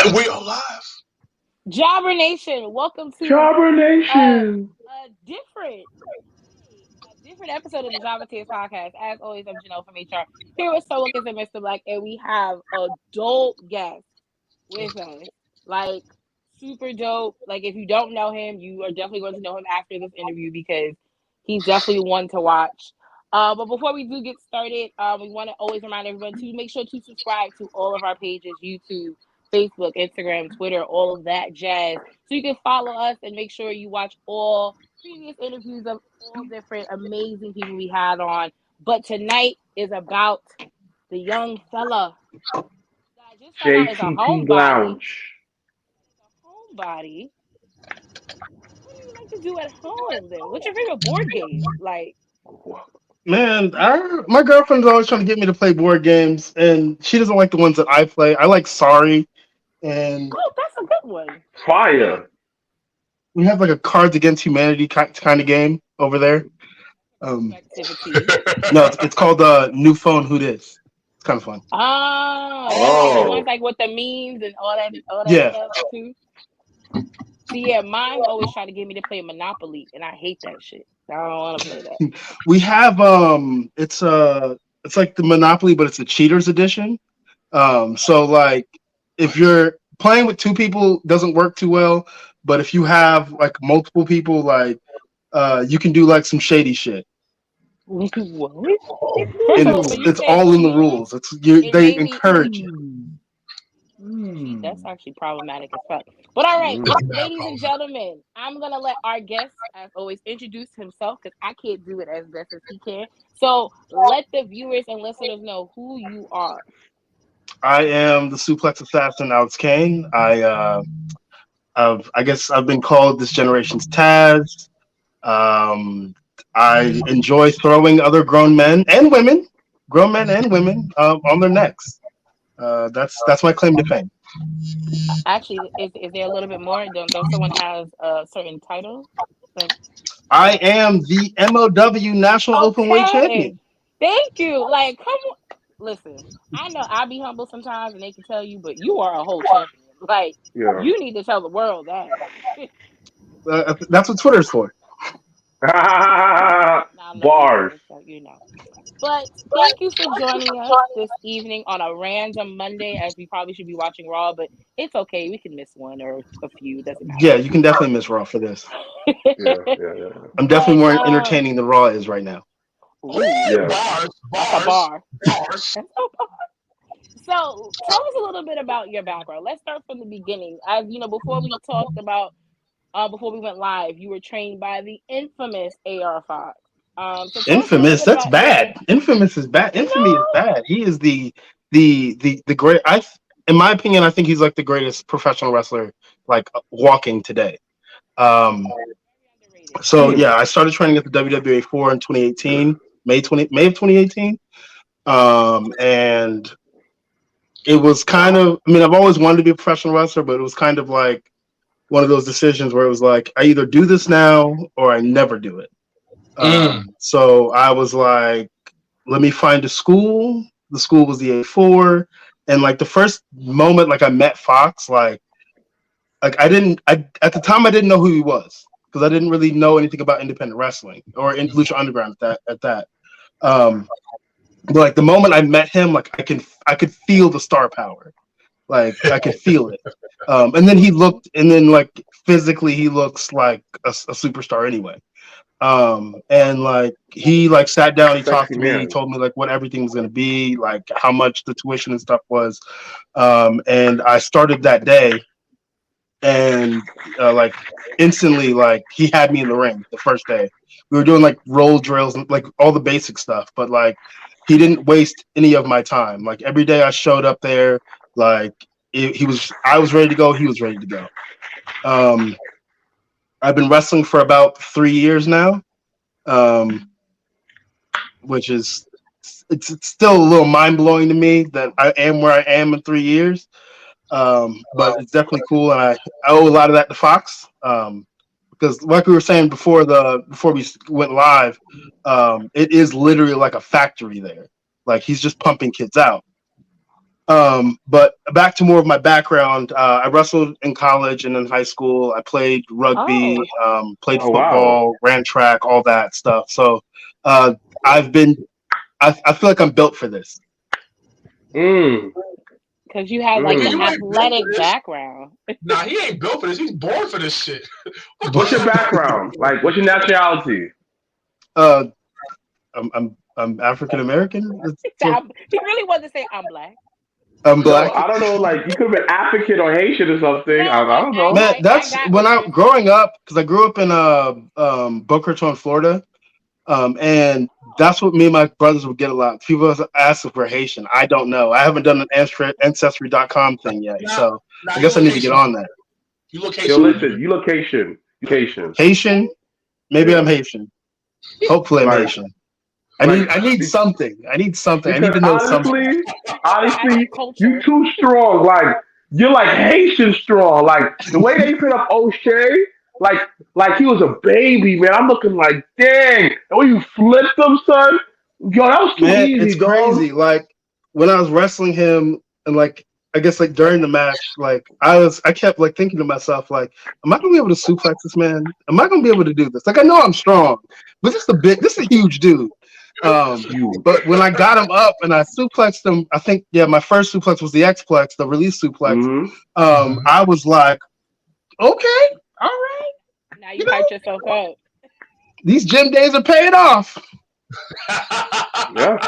We are live. Jobber Nation, welcome to Jobber Nation. a different episode of the Jobbertears podcast. As always, I'm Janelle from HR here with Wilkins and Mrblacc, and we have a dope guest with us. Like, super dope. Like, if you don't know him, you are definitely going to know him after this interview because he's definitely one to watch. But before we do get started, we want to always remind everyone to make sure to subscribe to all of our pages, YouTube, Facebook, Instagram, Twitter, all of that jazz. So you can follow us and make sure you watch all previous interviews of all different amazing people we had on. But tonight is about the young fella that I just found out is a JTT homebody. Lounge. Homebody. What do you like to do at home then? What's your favorite board game? Like, Man, my girlfriend's always trying to get me to play board games, and she doesn't like the ones that I play. I like Sorry, and oh, that's a good one. Fire. we have like a Cards Against Humanity kind of game over there. Activity. No, it's called New Phone Who Dis. It's kind of fun. Oh, the ones like with the memes and all that Yeah. stuff too. See, yeah, mine always try to get me to play Monopoly, and I hate that shit. I don't want to play that. We have it's like the Monopoly, but it's a cheaters edition. So like if you're playing with two people, doesn't work too well. But if you have like multiple people, like you can do like some shady shit. What? And it's all in the rules. They encourage it. That's actually problematic as fuck. But all right, ladies and gentlemen, I'm gonna let our guest, as always, introduce himself because I can't do it as best as he can. So let the viewers and listeners know who you are. I am the suplex assassin, Alex Kane. I guess I've been called this generation's Taz. I enjoy throwing other grown men and women on their necks. That's my claim to fame. Actually, is there a little bit more? Don't someone has a certain title? Like, I am the MLW National Openweight Champion. Thank you. Like, come on. Listen, I know I be humble sometimes, and they can tell you, but you are a whole champion. Like, you need to tell the world that. That's what Twitter's for. Bars. You know. But thank you for joining us this evening on a random Monday, as we probably should be watching Raw, but it's okay. We can miss one or a few. Doesn't matter. Yeah, you can definitely miss Raw for this. Yeah. I'm definitely more entertaining than Raw is right now. Yeah. That's a bar. So tell us a little bit about your background. Let's start from the beginning. As you know, before we talked about, before we went live, you were trained by the infamous AR Fox. So Infamous, that's bad. Infamous is bad. Infamy is bad. He is the great. In my opinion, I think he's like the greatest professional wrestler like walking today. So yeah, I started training at the WWA 4 in 2018, May of 2018, and it was kind of. I mean, I've always wanted to be a professional wrestler, but it was kind of like one of those decisions where it was like, I either do this now or I never do it. So I was like, let me find a school. The school was the A4. And like the first moment, like I met Fox, like at the time I didn't know who he was because I didn't really know anything about independent wrestling or in Lucha Underground at that. But like the moment I met him, like I could feel the star power. Like I could feel it. And then like physically he looks like a superstar anyway. And like he like sat down, he talked to me, he told me like what everything was gonna be, like how much the tuition and stuff was. And I started that day, and like instantly, like he had me in the ring the first day. We were doing like roll drills and like all the basic stuff, but like he didn't waste any of my time. Like every day I showed up there, like I was ready to go, he was ready to go. I've been wrestling for about 3 years now, which is it's still a little mind blowing to me that I am where I am in 3 years. But it's definitely cool, and I owe a lot of that to Fox. Because like we were saying before we went live, it is literally like a factory there. Like he's just pumping kids out. But back to more of my background. I wrestled in college and in high school. I played rugby, played Oh wow. football, ran track, all that stuff. So I've been. I feel like I'm built for this. Mm. Because you have like the athletic background. Nah, he ain't built for this. He's born for this shit. What's your background? Like, what's your nationality? I'm African American. He really wanted to say I'm black. I'm black. No, I don't know. Like, you could have been African or Haitian or something. No, I don't know. Man, that's when I growing up, because I grew up in Boca Raton, Florida, and that's what me and my brothers would get a lot. People ask if we're Haitian. I don't know. I haven't done an ancestry.com thing yet, so I guess I need to get on that. You look Haitian. Yo, listen, you look Haitian. Haitian. Haitian? Maybe I'm Haitian. Hopefully, I'm Haitian. I need something. I need something. Because I need to know something. Honestly, you too strong. Like, you're like Haitian strong. Like, the way they put up O'Shea, like he was a baby, man. I'm looking like, dang. The way you flipped him, son. Yo, that was too easy, it's dog. crazy. Like, when I was wrestling him, and like, I guess like during the match, like I kept like thinking to myself, like, am I gonna be able to suplex this man? Am I gonna be able to do this? Like, I know I'm strong, but this is a huge dude. But when I got him up and I suplexed him, I think my first suplex was the X-plex, the release suplex. I was like, okay, all right. Now you hyped yourself up. These gym days are paying off. Yeah.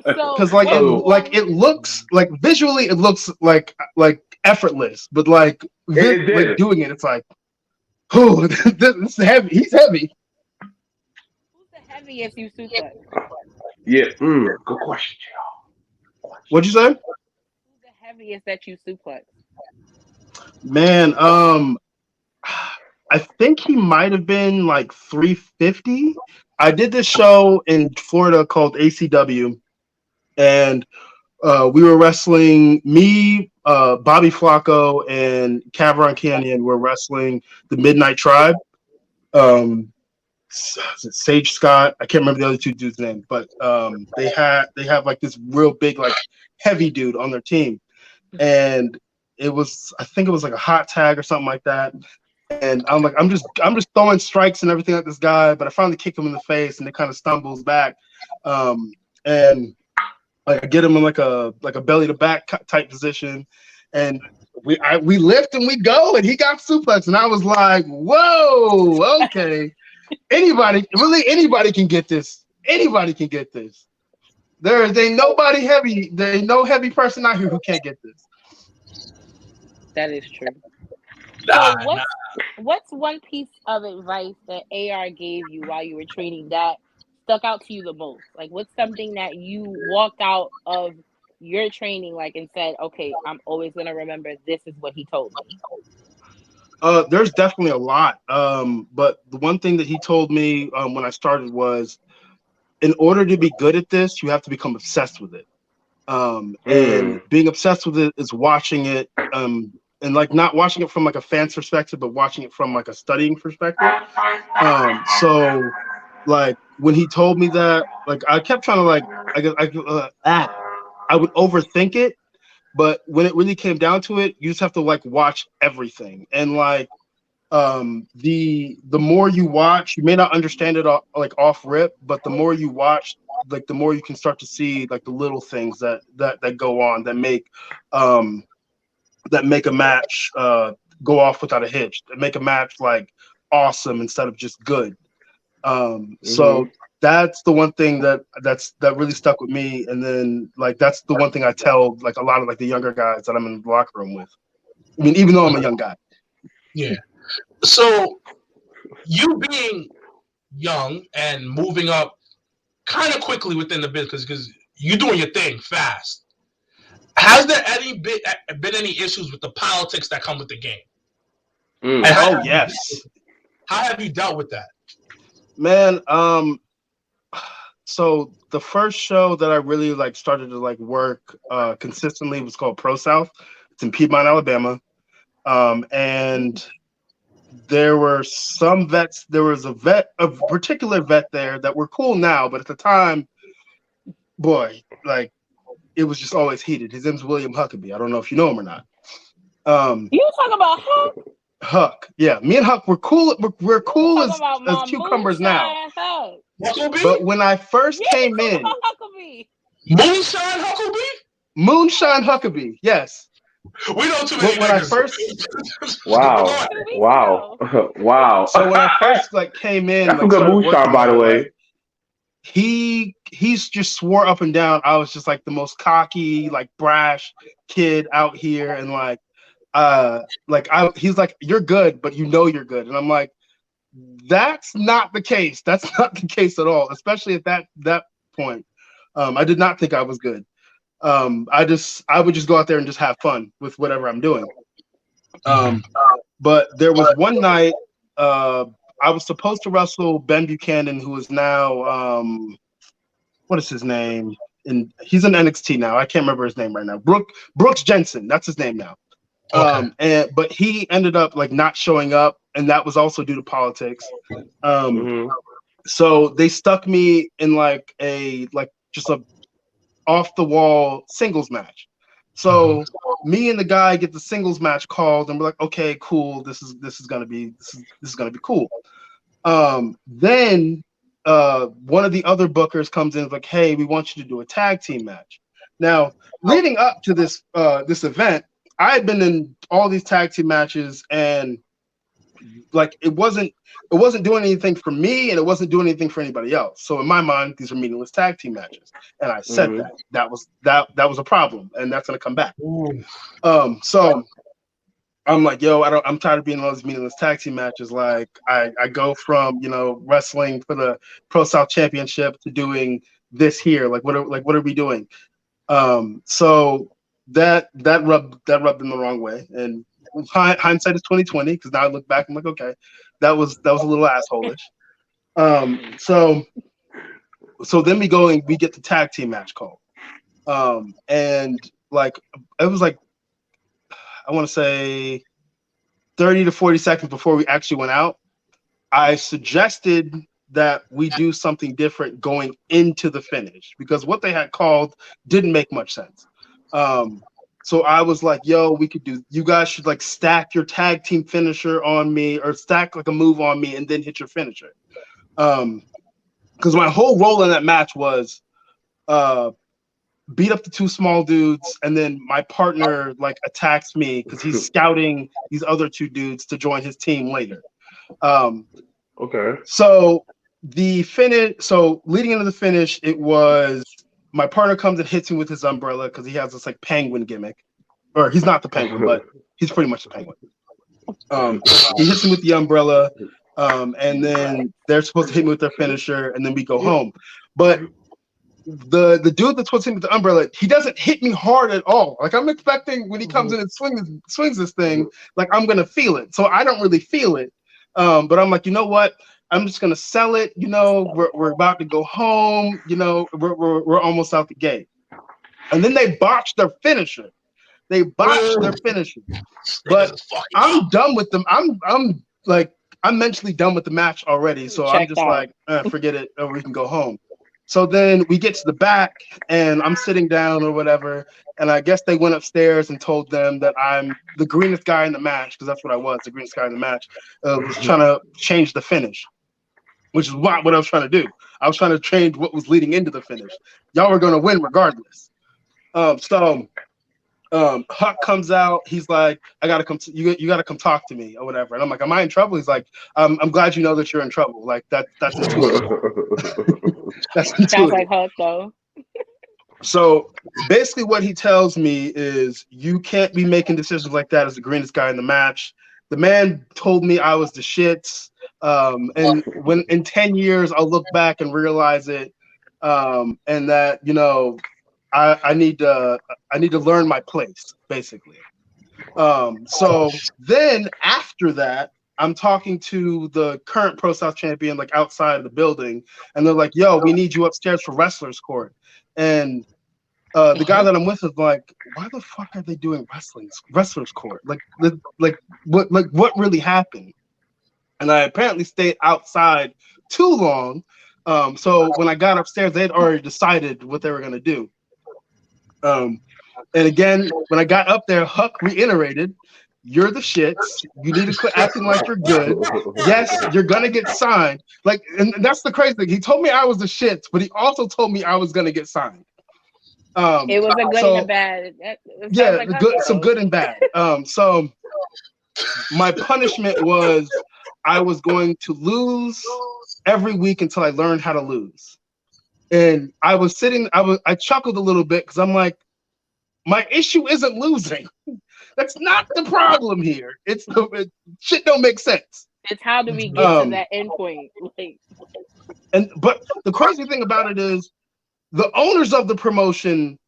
Because it looks like visually it looks like effortless, but like doing it, it's like, oh, this is heavy. He's heavy. Heaviest you suplex? Yeah. Good question, y'all. What'd you say? Who's the heaviest that you suplex? Man, I think he might have been like 350. I did this show in Florida called ACW, and we were wrestling. Me, Bobby Flacco, and Cavron Canyon were wrestling the Midnight Tribe. Sage Scott, I can't remember the other two dudes' name, but they have like this real big like heavy dude on their team, and I think it was like a hot tag or something like that, and I'm like I'm just throwing strikes and everything at this guy, but I finally kick him in the face and it kind of stumbles back, and like I get him in like a belly to back type position, and we lift and we go, and he got suplex, and I was like, whoa, okay. Anybody can get this. Anybody can get this. There ain't nobody heavy. There ain't no heavy person out here who can't get this. That is true. So what's one piece of advice that AR gave you while you were training that stuck out to you the most? Like, what's something that you walked out of your training like and said, okay, I'm always gonna remember this is what he told me? There's definitely a lot. But the one thing that he told me when I started was, in order to be good at this, you have to become obsessed with it. And being obsessed with it is watching it, and like not watching it from like a fan's perspective, but watching it from like a studying perspective. So like when he told me that, like I kept trying to like I would overthink it. But when it really came down to it, you just have to like watch everything, and like the more you watch, you may not understand it like off rip, but the more you watch, like the more you can start to see like the little things that go on that make a match go off without a hitch, that make a match like awesome instead of just good. So that's the one thing that really stuck with me, and then like that's the one thing I tell like a lot of like the younger guys that I'm in the locker room with. I mean, even though I'm a young guy. Yeah. So you being young and moving up kind of quickly within the business because you're doing your thing fast. Has there been any issues with the politics that come with the game? Yes. How have you dealt with that? Man, so the first show that I really like started to like work consistently was called Pro South. It's in Piedmont, Alabama. And there were some vets. There was a particular vet there that were cool now, but at the time, boy, like it was just always heated. His name's William Huckabee. I don't know if you know him or not. You talking about Huck? Huck, yeah. Me and Huck were cool. We're cool as cucumbers now. Huck. But when I first came in, Moonshine Huckabee? Moonshine Huckabee, yes. We know too many when I niggas. first Wow. So when I first came in, that's a good moonshine, by the way. He's just swore up and down I was just like the most cocky, like brash kid out here, and he's like, you're good, but you know you're good. And I'm like, that's not the case. That's not the case at all, especially at that point. I did not think I was good. I would just go out there and just have fun with whatever I'm doing. But there was one night I was supposed to wrestle Ben Buchanan, who is now what is his name? And he's in NXT now. I can't remember his name right now. Brooks Jensen, that's his name now. Okay. But he ended up not showing up, and that was also due to politics. So they stuck me in just a off the wall singles match. So me and the guy get the singles match called, and we're like, okay, cool. This is gonna be cool. Then one of the other bookers comes in and is like, hey, we want you to do a tag team match. Now, leading up to this event, I had been in all these tag team matches, and it wasn't doing anything for me, and it wasn't doing anything for anybody else. So in my mind, these are meaningless tag team matches, and I said that was a problem, and that's gonna come back. So I'm like, yo, I'm tired of being in all these meaningless tag team matches. Like I go from wrestling for the Pro South Championship to doing this here. What are we doing? So that rubbed them the wrong way, and hindsight is 20/20, because now I look back, I'm like, okay, that was a little asshole-ish. So then we go and we get the tag team match called, and it was I want to say 30 to 40 seconds before we actually went out, I suggested that we do something different going into the finish, because what they had called didn't make much sense. So I was like, yo, you guys should stack your tag team finisher on me, or stack a move on me and then hit your finisher. Because my whole role in that match was beat up the two small dudes, and then my partner attacks me because he's scouting these other two dudes to join his team later. Okay. So the finish. So leading into the finish, it was my partner comes and hits me with his umbrella because he has this penguin gimmick, or he's not the penguin, but he's pretty much the penguin. He hits me with the umbrella, and then they're supposed to hit me with their finisher, and then we go home. But the dude that's supposed to hit me with the umbrella, he doesn't hit me hard at all. I'm expecting when he comes in and swings this thing, I'm gonna feel it. So I don't really feel it. But I'm like, you know what? I'm just gonna sell it. We're about to go home. We're almost out the gate, and then they botched their finisher. But I'm done with them. I'm mentally done with the match already. So I'm just forget it, or we can go home. So then we get to the back, and I'm sitting down or whatever, and I guess they went upstairs and told them that I'm the greenest guy in the match, because that's what I was, the greenest guy in the match. Was trying to change the finish, which is what I was trying to do. I was trying to change what was leading into the finish. Y'all were going to win regardless. Huck comes out. He's like, I gotta come. You gotta come talk to me or whatever. And I'm like, am I in trouble? He's like, I'm glad you know that you're in trouble. That's intuitive. That's intuitive. Sounds like Huck though. So basically, what he tells me is, you can't be making decisions like that as the greenest guy in the match. The man told me I was the shits. And when in 10 years I'll look back and realize it, and that I need to learn my place, basically. So then after that, I'm talking to the current Pro South champion outside of the building, and they're like, yo, we need you upstairs for wrestlers court. And the guy that I'm with is like, why the fuck are they doing wrestlers court? What really happened? And I apparently stayed outside too long. So when I got upstairs, they had already decided what they were gonna do. And again, when I got up there, Huck reiterated, "You're the shits. You need to quit acting like you're good. Yes, you're gonna get signed." Like, and that's the crazy thing. He told me I was the shits, but he also told me I was gonna get signed. It was a good and a bad. Yeah, some good and bad. So my punishment was I was going to lose every week until I learned how to lose. And I was sitting, I chuckled a little bit because I'm like, my issue isn't losing. That's not the problem here. Shit don't make sense. It's how do we get to that end point? But the crazy thing about it is the owners of the promotion,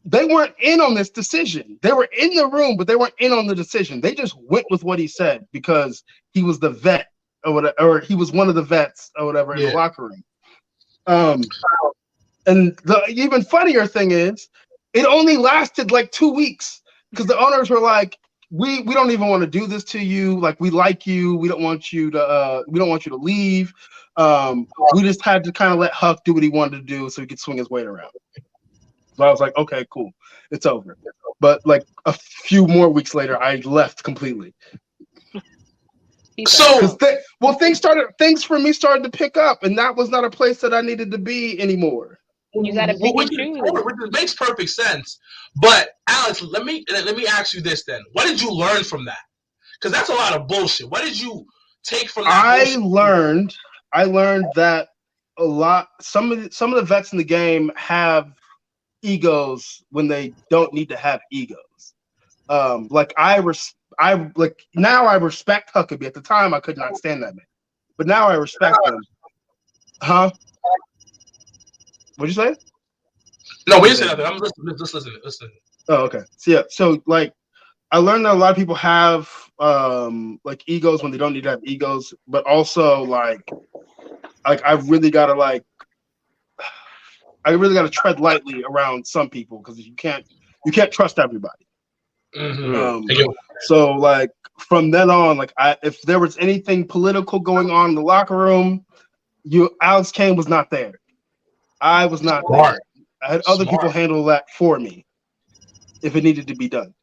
they weren't in on this decision. They were in the room, but they weren't in on the decision. They just went with what he said because he was the vet or whatever, or he was one of the vets or whatever in the locker room. And the even funnier thing is, it only lasted like 2 weeks because the owners were like, "We don't even want to do this to you. Like, we like you. We don't want you to leave. We just had to kind of let Huck do what he wanted to do so he could swing his weight around." So I was like, "Okay, cool, it's over." But like a few more weeks later, I left completely. So, things for me started to pick up, and that was not a place that I needed to be anymore. You gotta pick and choose. Which makes perfect sense. But Alex, let me ask you this then: what did you learn from that? Because that's a lot of bullshit. What did you take from that? I learned that some of the vets in the game have egos when they don't need to have egos. Like now I respect Huckabee. At the time, I could not stand that man, but now I respect him. Huh? What'd you say? No, we didn't say nothing. I'm listening. Oh, okay. So like, I learned that a lot of people have like egos when they don't need to have egos, but also like I really gotta tread lightly around some people because you can't trust everybody. Mm-hmm. So like from then on, like if there was anything political going on in the locker room, Alex Kane was not there. I was not there. I had other people handle that for me if it needed to be done.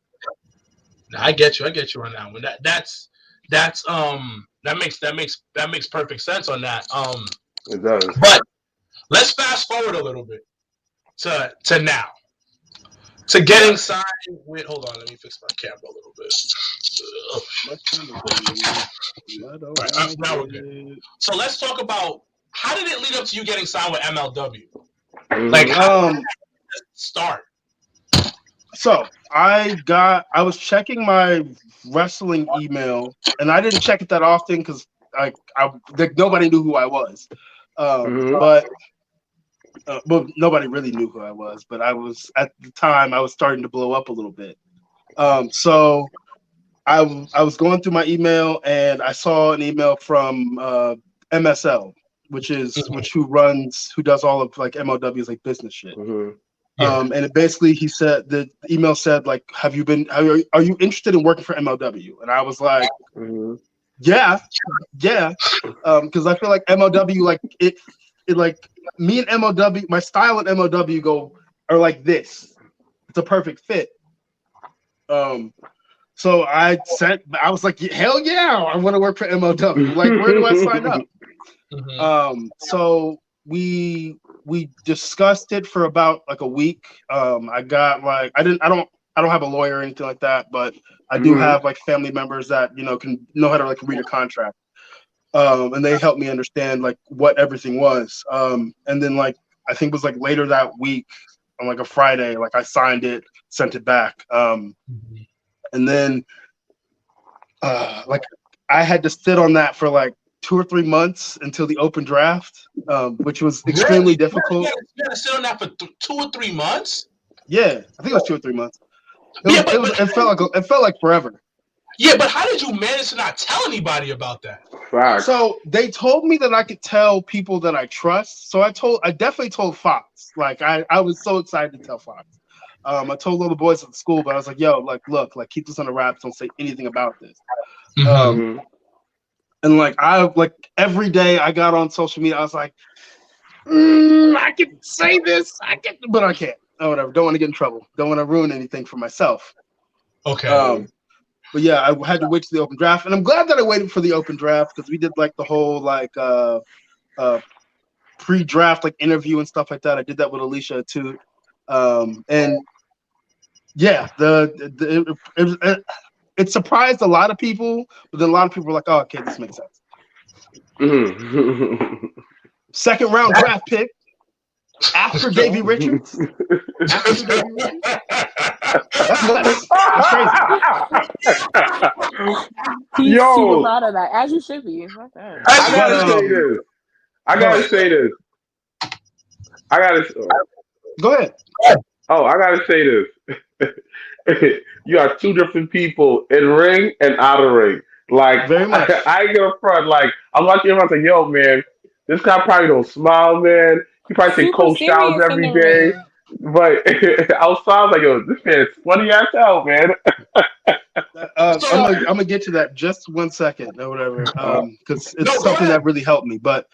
No, I get you on that one. That makes perfect sense on that. It does. But let's fast forward a little bit to now. To getting signed with, hold on, let me fix my camera a little bit. Right, now we're good. So let's talk about how did it lead up to you getting signed with MLW? Like, how did that start? So I was checking my wrestling email, and I didn't check it that often because nobody knew who I was. But nobody really knew who I was. But I was at the time I was starting to blow up a little bit. So I was going through my email, and I saw an email from MSL, which who does all of like MLW's like business shit. And it basically the email said like, are you interested in working for MLW? And I was like, yeah, because I feel like MLW, like it like me and MLW, my style and MLW are like this. It's a perfect fit. So I was like, hell yeah, I want to work for MLW. Like, where do I sign up? So we discussed it for about like a week. I got like I don't have a lawyer or anything like that, but I do have like family members that can know how to like read a contract. And they helped me understand like what everything was. And then like I think it was like later that week on like a Friday, like I signed it, sent it back. And then like I had to sit on that for like 2 or 3 months until the open draft, which was extremely difficult. You had to sit on that for 2 or 3 months? Yeah, I think it was 2 or 3 months. It felt like forever. Yeah, but how did you manage to not tell anybody about that? Right. So they told me that I could tell people that I trust. So I definitely told Fox. Like I was so excited to tell Fox. I told all the boys at the school, but I was like, yo, like, look, like, keep this on the wraps. Don't say anything about this. And like, every day I got on social media, I was like, I can say this, but I can't. or whatever. Don't want to get in trouble. Don't want to ruin anything for myself. Okay. But yeah, I had to wait to the open draft, and I'm glad that I waited for the open draft because we did like the whole like pre-draft like interview and stuff like that. I did that with Alicia too, and yeah, it surprised a lot of people, but then a lot of people were like, "Oh, okay, this makes sense." Second round draft pick after Davey Richards. That's nuts. That's crazy. He's Yo. super proud of that, as you should be. I gotta say this. Go ahead. Oh, I gotta say this. You are two different people in ring and out of ring. Like, Very much. I ain't gonna front. Like, I'm watching him. I was like, yo, man, this guy probably don't smile, man. He probably say Super cold showers serious in every the day. ring. But outside, I was like, yo, this man is funny as hell, man. I'm gonna get to that just 1 second or whatever, because it's something that really helped me. But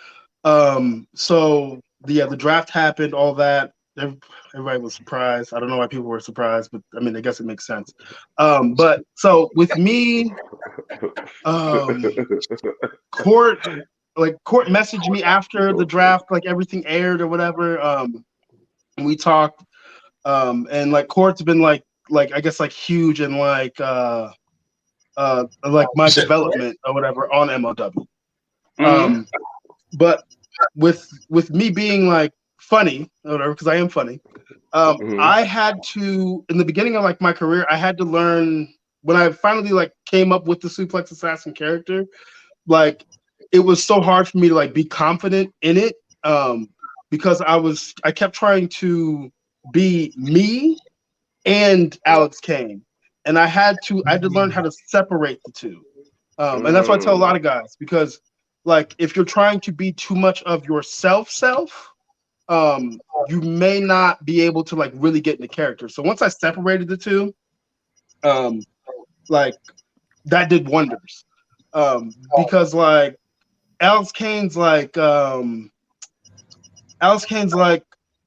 so the draft happened, all that. Everybody was surprised. I don't know why people were surprised, but I mean, I guess it makes sense. But so with me, Court messaged me after the draft, like everything aired or whatever. And we talked, and like Court's been like I guess like huge in like my development or whatever on MLW. But with me being like funny or whatever, because I am funny, I had to, in the beginning of like my career, I had to learn when I finally like came up with the Suplex Assassin character, like it was so hard for me to like be confident in it, because I kept trying to be me and Alex Kane, and I had to learn how to separate the two, and that's why I tell a lot of guys, because like if you're trying to be too much of yourself, you may not be able to like really get into character. So once I separated the two, like that did wonders, because like Alex Kane's like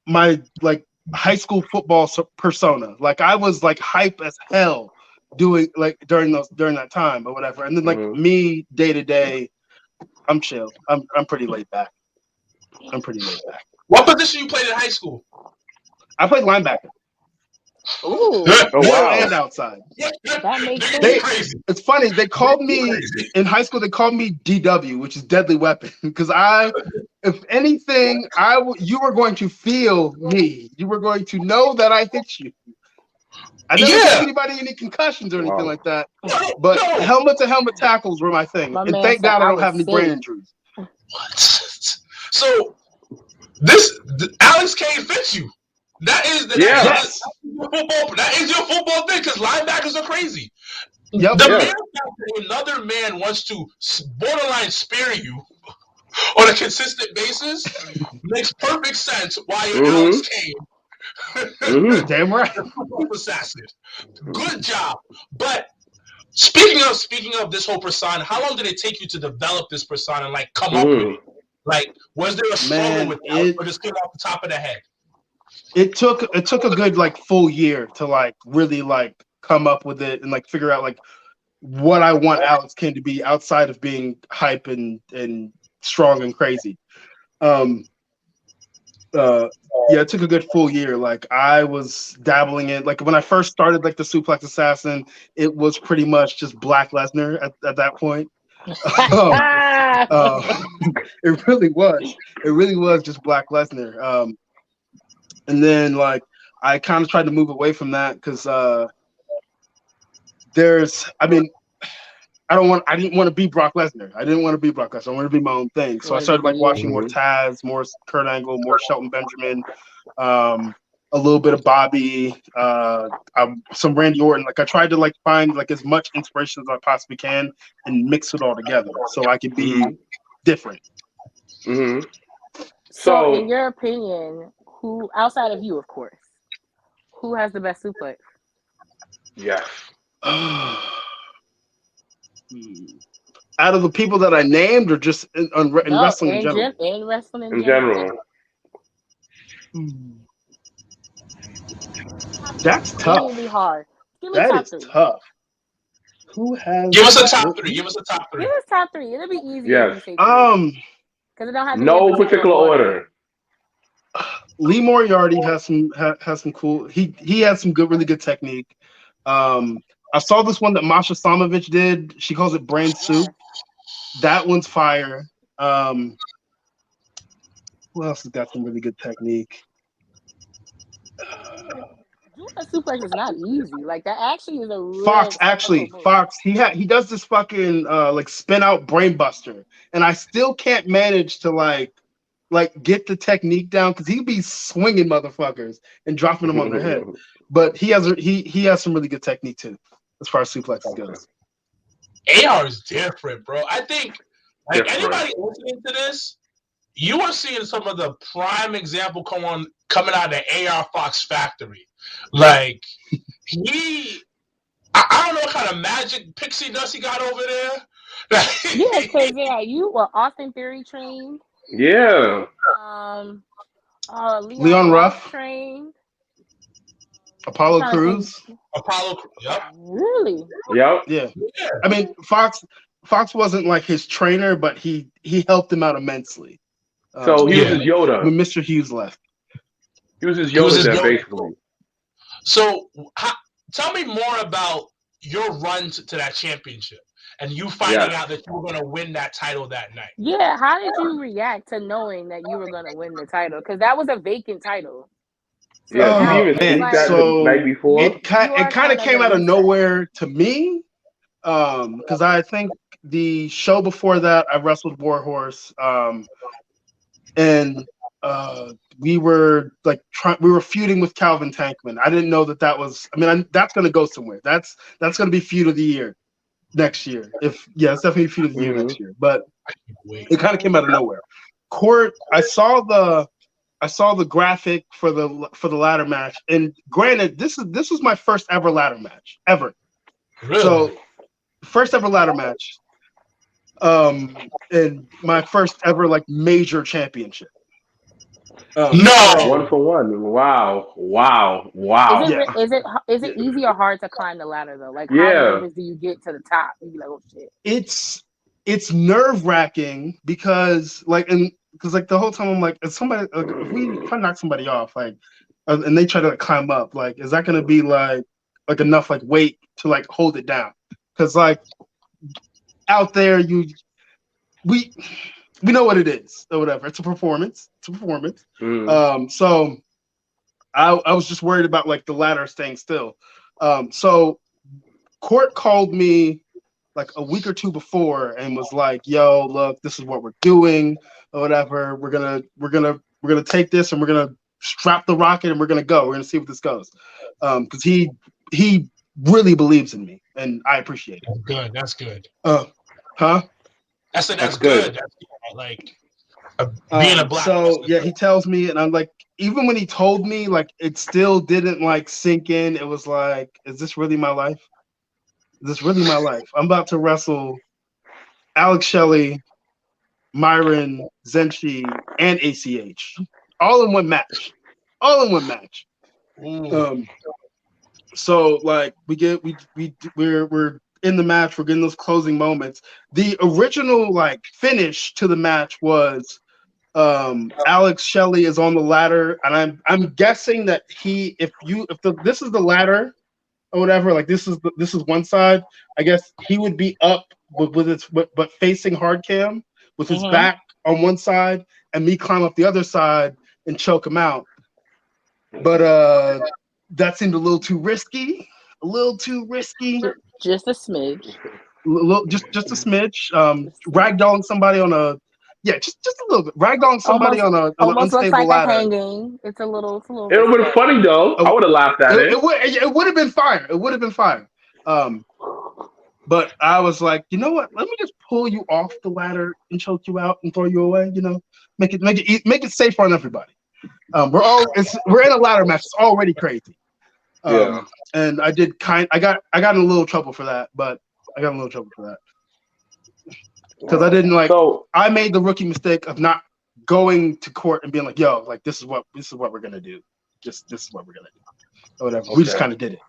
my like high school football persona. Like I was like hype as hell doing like during that time or whatever. And then like me day to day, I'm chill. I'm pretty laid back. What position you played in high school? I played linebacker. Ooh. Oh, wow. And outside. That makes sense. Crazy. It's funny. They called me in high school. They called me DW, which is deadly weapon, because if anything, you were going to feel me. You were going to know that I hit you. I never gave anybody any concussions or anything like that, but helmet to helmet tackles were my thing. And thank God I don't have any brain injuries. What? So Alex Kane fits you. That is your football thing, because linebackers are crazy. Yep. The man that another man wants to borderline spear you on a consistent basis makes perfect sense why you're Alex Kane. Damn right. Assassin. Good job. But speaking of this whole persona, how long did it take you to develop this persona and like come up with it? Like, was there a struggle with it, or just came off the top of the head? It took a good like full year to like really like come up with it and like figure out like what I want Alex Kane to be outside of being hype and strong and crazy. It took a good full year. Like I was dabbling in, like when I first started like the Suplex Assassin, it was pretty much just Brock Lesnar at that point. It really was just Brock Lesnar. And then like I kind of tried to move away from that because I didn't want to be Brock Lesnar. I wanted to be my own thing. So I started like watching more Taz, more Kurt Angle, more Shelton Benjamin, a little bit of Bobby, some Randy Orton. Like I tried to like find like as much inspiration as I possibly can and mix it all together so I could be different. So in your opinion, who outside of you, of course, who has the best suplex? Yes. Out of the people that I named, or just in wrestling in general? In wrestling in general. That's tough. Extremely hard. Give me That top is three. tough. Who has? Give us a top three. Give us a top Give three. us top three. It'll be easier if Yes. we say three. Um, Because it don't have to be in No particular order. Lee Moriarty has some cool. He has some really good technique. I saw this one that Masha Samovich did. She calls it brain soup. That one's fire. Who else has got some really good technique? Doing a suplex is not easy. Like that actually is a real Fox difficult move. Fox he does this fucking like spin out brain buster, and I still can't manage to like get the technique down because he'd be swinging motherfuckers and dropping them on their head. But he has some really good technique too as far as suplexes goes. AR is different, bro. I think like anybody listening to this, you are seeing some of the prime example coming out of the AR Fox factory. Like I don't know what kind of magic pixie dust he got over there. Yeah, because you were Austin Theory trained. Yeah. Leon Ruff trained. Apollo Crews. Yep. Really? Yep. Yeah. I mean, Fox wasn't like his trainer, but he helped him out immensely. So he was his Yoda. When Mr. Hughes left. He was his Yoda, basically. So tell me more about your run to that championship and you finding out that you were going to win that title that night. Yeah, how did you react to knowing that you were going to win the title? Because that was a vacant title. So did you even think that the night before? It kind of came out of nowhere to me, because I think the show before that I wrestled Warhorse, and we were feuding with Calvin Tankman. I didn't know that was. I mean, that's going to go somewhere. That's going to be feud of the year next year. It's definitely feud of the year next year. But it kind of came out of nowhere. Court, I saw the graphic for the ladder match, and granted, this was my first ever ladder match ever. Really? So, first ever ladder match, and my first ever like major championship. No, 1 for 1. Wow. Is it easy or hard to climb the ladder though? Like how nervous do you get to the top? You be like, oh shit. It's nerve-wracking because the whole time I'm like, if I knock somebody off, like, and they try to like climb up, like, is that gonna be like enough like weight to like hold it down? Because like out there, we know what it is or whatever. It's a performance. So I was just worried about like the ladder staying still. So Court called me like a week or two before and was like, yo, look, this is what we're doing or whatever. We're gonna take this and we're gonna strap the rocket and we're gonna go. We're gonna see what this goes. Because he really believes in me and I appreciate it. That's good. Huh? That's good. That's like being a black. So yeah, he tells me, and I'm like, even when he told me, like, it still didn't like sink in. It was like, is this really my life? Is this really my life? I'm about to wrestle Alex Shelley, Myron, Zenshi, and ACH, all in one match. So like we're in the match, we're getting those closing moments. The original like finish to the match was Alex Shelley is on the ladder, and I'm guessing that this is the ladder or whatever, like this is one side, I guess he would be up but facing hard cam with his back on one side and me climb up the other side and choke him out. But that seemed a little too risky. Just a smidge. Just a smidge. Ragdolling somebody on a just a little bit. Ragdolling somebody on an unstable looks like ladder. A hanging. It's a little. It would have been funny though. I would have laughed at it. It would have been fire. But I was like, you know what? Let me just pull you off the ladder and choke you out and throw you away. You know, make it safe on everybody. We're in a ladder match. It's already crazy. And I got in a little trouble for that, because I didn't like. So, I made the rookie mistake of not going to court and being like, "Yo, like this is what we're gonna do." this is what we're gonna do. Or whatever. We just kind of did it.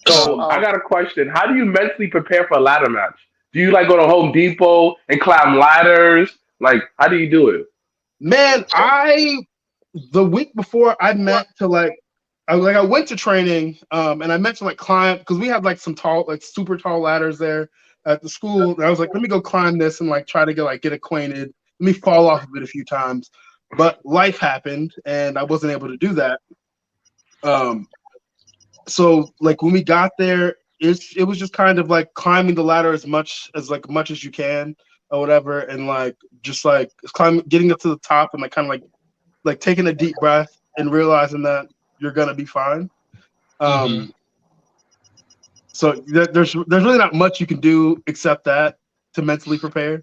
So I got a question. How do you mentally prepare for a ladder match? Do you like go to Home Depot and climb ladders? Like, how do you do it? Man, the week before I meant to I went to training, and I meant to like climb because we had like some tall, like super tall ladders there at the school. And I was like, let me go climb this and like try to get acquainted. Let me fall off of it a few times, but life happened and I wasn't able to do that. So like when we got there, it was just kind of like climbing the ladder as much as you can or whatever, and like just like getting up to the top and like kind of like taking a deep breath and realizing that you're gonna be fine. So there's really not much you can do except that to mentally prepare.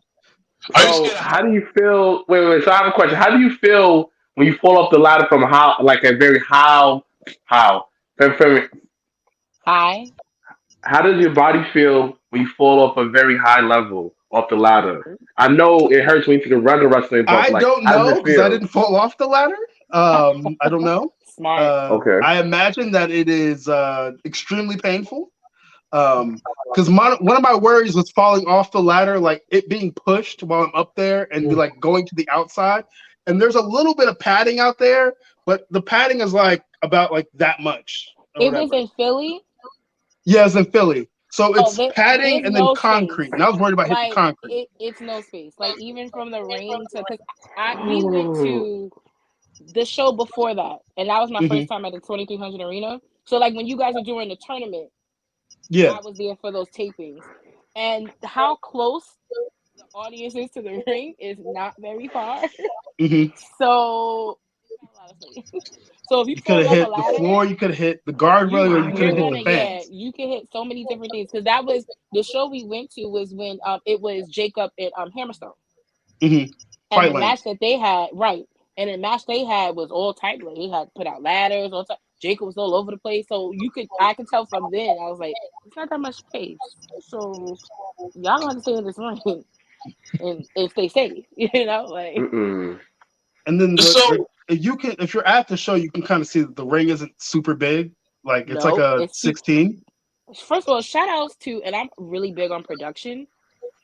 So how do you feel? Wait. So I have a question. How do you feel when you fall off the ladder from a very high? High. How does your body feel when you fall off a very high level off the ladder? I know it hurts when you take a regular wrestling, but I don't know because I didn't fall off the ladder. I don't know. Smart. Okay. I imagine that it is extremely painful. Because one of my worries was falling off the ladder, like it being pushed while I'm up there and be like going to the outside. And there's a little bit of padding out there, but the padding is like about like that much. It was in Philly. Yeah, it's in Philly. So it's padding and then no concrete. space. And I was worried about hitting Like, concrete. It's no space. Like even from the ring to because we went to the show before that, and that was my first time at the 2300 Arena. So like when you guys are doing the tournament, I was there for those tapings, and how close the audience is to the ring is not very far. So. So if you could have hit ladder, the floor, you could have hit the guardrail, or you could have hit the fence. Yeah, you can hit so many different things because that was the show we went to was when it was Jacob and Hammerstone, and the match that they had and the match they had was all tight. Like, they had put out ladders, all time. Jacob was all over the place, so I could tell from then. I was like, it's not that much space, so y'all don't have to stay in this ring and stay safe, like. And then if you're at the show, you can kind of see that the ring isn't super big. Like it's like a 16. First of all, shout outs to, and I'm really big on production.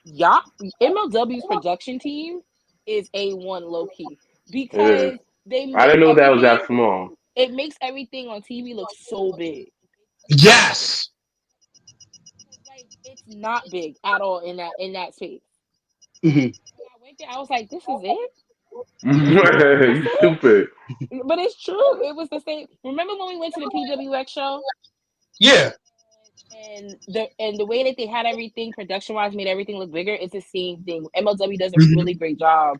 MLW's production team is A1 low key because I didn't know that was that small. It makes everything on TV look so big. Yes. Like it's not big at all in that space. When I went there, I was like, this is it? You stupid. But it's true. It was the same. Remember when we went to the PWX show? Yeah. And the way that they had everything production wise made everything look bigger. It's the same thing. MLW does a really great job,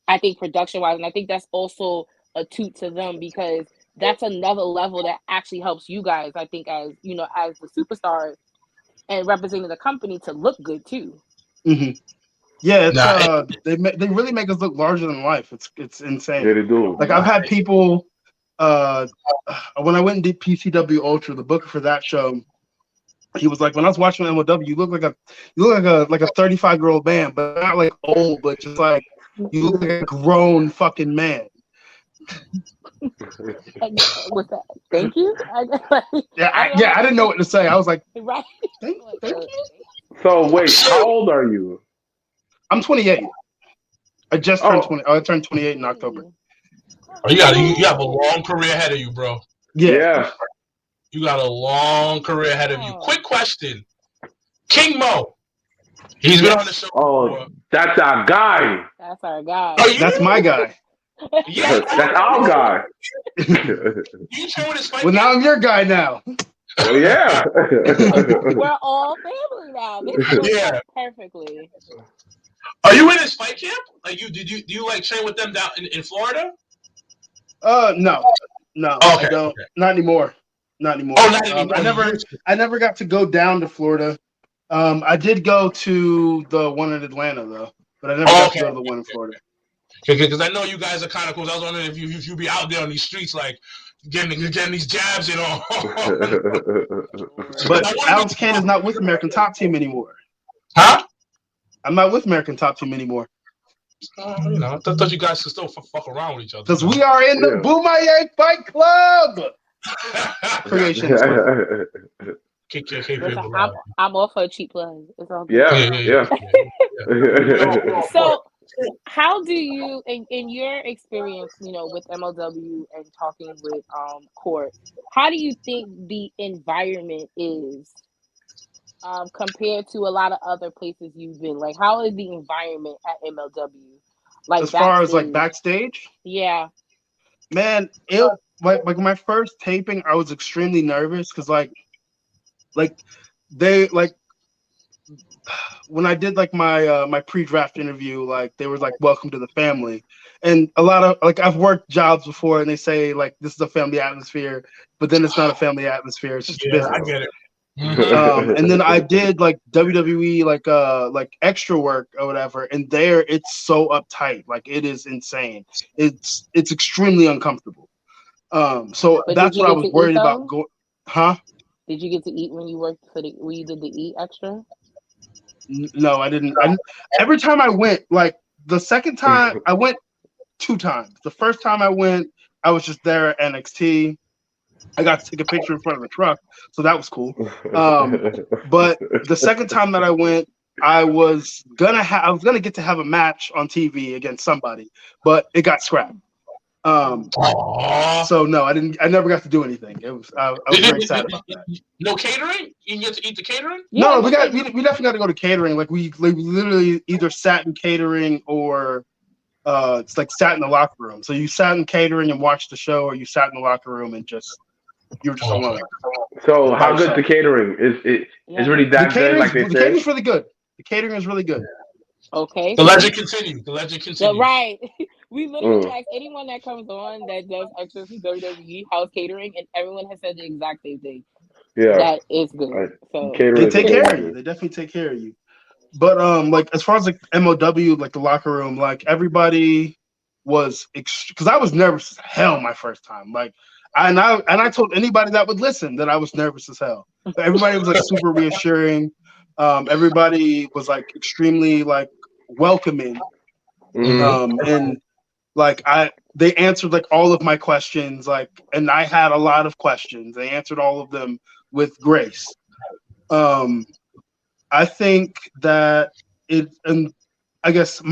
I think, production wise, and I think that's also a toot to them because that's another level that actually helps you guys. I think as as the superstars and representing the company to look good too. Yeah, it's they really make us look larger than life. It's insane. Yeah, they do. Like I've had people when I went and did PCW Ultra, the booker for that show, he was like, when I was watching MLW, you look like a 35-year-old man, but not like old, but just like you look like a grown fucking man. What's that? Thank you. I didn't know what to say. I was like, right. Thank you. So wait, how old are you? I'm 28. I just turned 20. I turned 28 in October. Oh, you have a long career ahead of you, bro. Yeah. You got a long career ahead of you. Quick question. King Mo. He's been on the show before. That's our guy. That's our guy. That's my guy. Yeah. That's our guy. You train with his fight now I'm your guy now. Oh, yeah. We're all family now. This works perfectly. Are you in his fight camp? Like do you like train with them down in Florida? No. Okay, I don't. Not anymore. Not anymore. Oh, not anymore. I never got to go down to Florida. I did go to the one in Atlanta though, but I never got to go to the one in Florida. Because I know you guys are kind of cool. I was wondering if you be out there on these streets like getting these jabs in on. But Alex Kane is not with American Top Team anymore. Huh? I'm not with American Top Team anymore. You know, I thought you guys could still fuck around with each other. Because we are in the Boomayang Fight Club. Creation. Listen, I'm all for a cheap plug. It's all good. Yeah. So, how do you, in your experience, you know, with MLW and talking with Court, how do you think the environment is compared to a lot of other places you've been? Like, how is the environment at MLW? Like, as far as like backstage? Yeah. Man, like my first taping, I was extremely nervous because like they like when I did like my pre-draft interview, like they were like, "Welcome to the family," and a lot of like I've worked jobs before, and they say like this is a family atmosphere, but then it's not a family atmosphere; it's just business. I get it. And then I did like WWE like extra work or whatever, and there it's so uptight, like it is insane. It's extremely uncomfortable. So that's what I was worried about. Did you get to eat when you worked when you did the eat extra? No, I didn't. Every time I went, like the second time I went 2 times. The first time I went, I was just there at NXT. I got to take a picture in front of the truck, so that was cool. But the second time that I went, I was gonna get to have a match on TV against somebody, but it got scrapped. So no, I never got to do anything. It was I was very sad about that. No catering? You didn't get to eat the catering? No, we definitely got to go to catering. Like we literally either sat in catering or it's like sat in the locker room. So you sat in catering and watched the show, or you sat in the locker room and you were just alone. So how good the catering is? It's really that good, like they said. The catering's really good. The catering is really good. Okay. The legend continues. So, right. We literally ask anyone that comes on that does extras for WWE house catering, and everyone has said the exact same thing. Yeah, that is good. So they take care of you. They definitely take care of you. But like as far as like MLW, like the locker room, like everybody was because I was nervous as hell my first time. Like I told anybody that would listen that I was nervous as hell. But everybody was like super reassuring. Everybody was like extremely like welcoming. And like they answered like all of my questions, like, and I had a lot of questions. They answered all of them with grace. I think that and I guess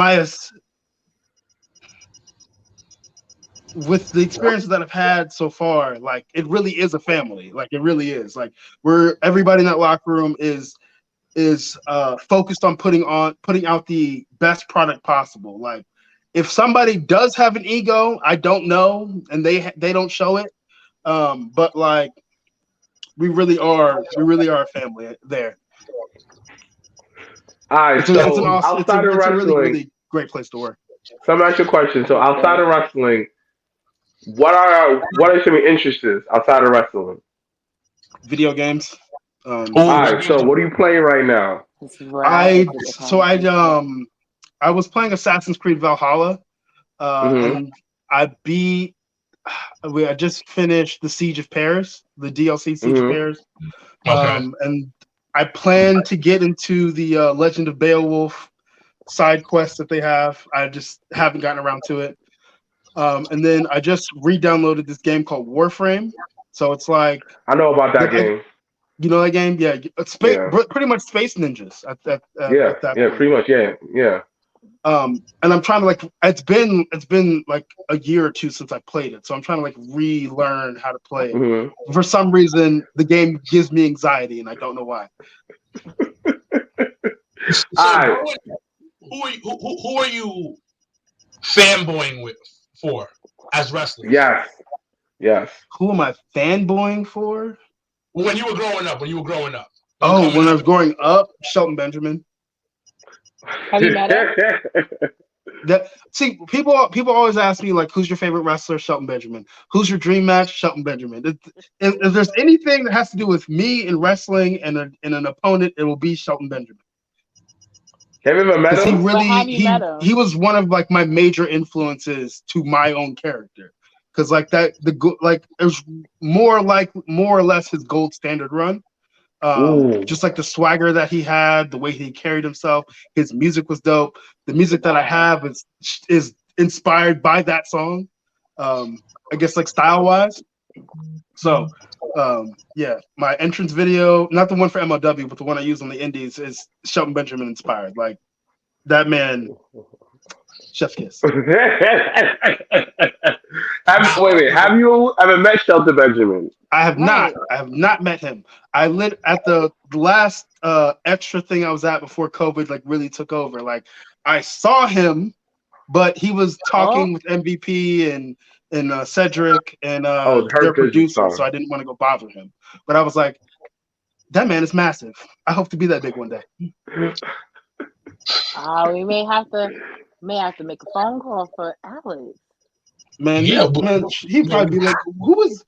with the experience that I've had so far, like it really is a family. Like it really is. Like everybody in that locker room is focused on putting out the best product possible. Like if somebody does have an ego, I don't know, and they don't show it. But like we really are a family there. All right, it's a really, really great place to work. So I'm gonna ask you a question. So outside of wrestling, what are some of your interests outside of wrestling? Video games. All right, so what are you playing right now? I was playing Assassin's Creed Valhalla, and I just finished the Siege of Paris, the DLC Siege of Paris, and I plan to get into the Legend of Beowulf side quest that they have. I just haven't gotten around to it. And then I just re-downloaded this game called Warframe. So it's like I know about that game. You know that game? Yeah, it's pretty much Space Ninjas. At that pretty much. Yeah. And I'm trying to like it's been like a year or two since I played it, so I'm trying to like relearn how to play it. For some reason, the game gives me anxiety, and I don't know why. So who are you fanboying for as wrestlers? Yes. Who am I fanboying for? When you were growing up. When I was growing up, Shelton Benjamin. Have you met him? See, people always ask me like, who's your favorite wrestler? Shelton Benjamin. Who's your dream match? Shelton Benjamin. If there's anything that has to do with me in wrestling and an opponent, it will be Shelton Benjamin. Have you ever met him? He was one of like my major influences to my own character, because like it was more or less his gold standard run. Just like the swagger that he had, the way he carried himself, his music was dope. The music that I have is inspired by that song. I guess like style wise. So yeah, my entrance video, not the one for MLW, but the one I use on the indies is Shelton Benjamin inspired. Like that man, chef's kiss. Wait. Have you ever met Shelton Benjamin? I have not. I have not met him. I lit at the last extra thing I was at before COVID like really took over. Like I saw him, but he was talking with MVP and Cedric and their producer, so I didn't want to go bother him. But I was like, that man is massive. I hope to be that big one day. We may have to make a phone call for Alex. Man, he'd probably be like, who is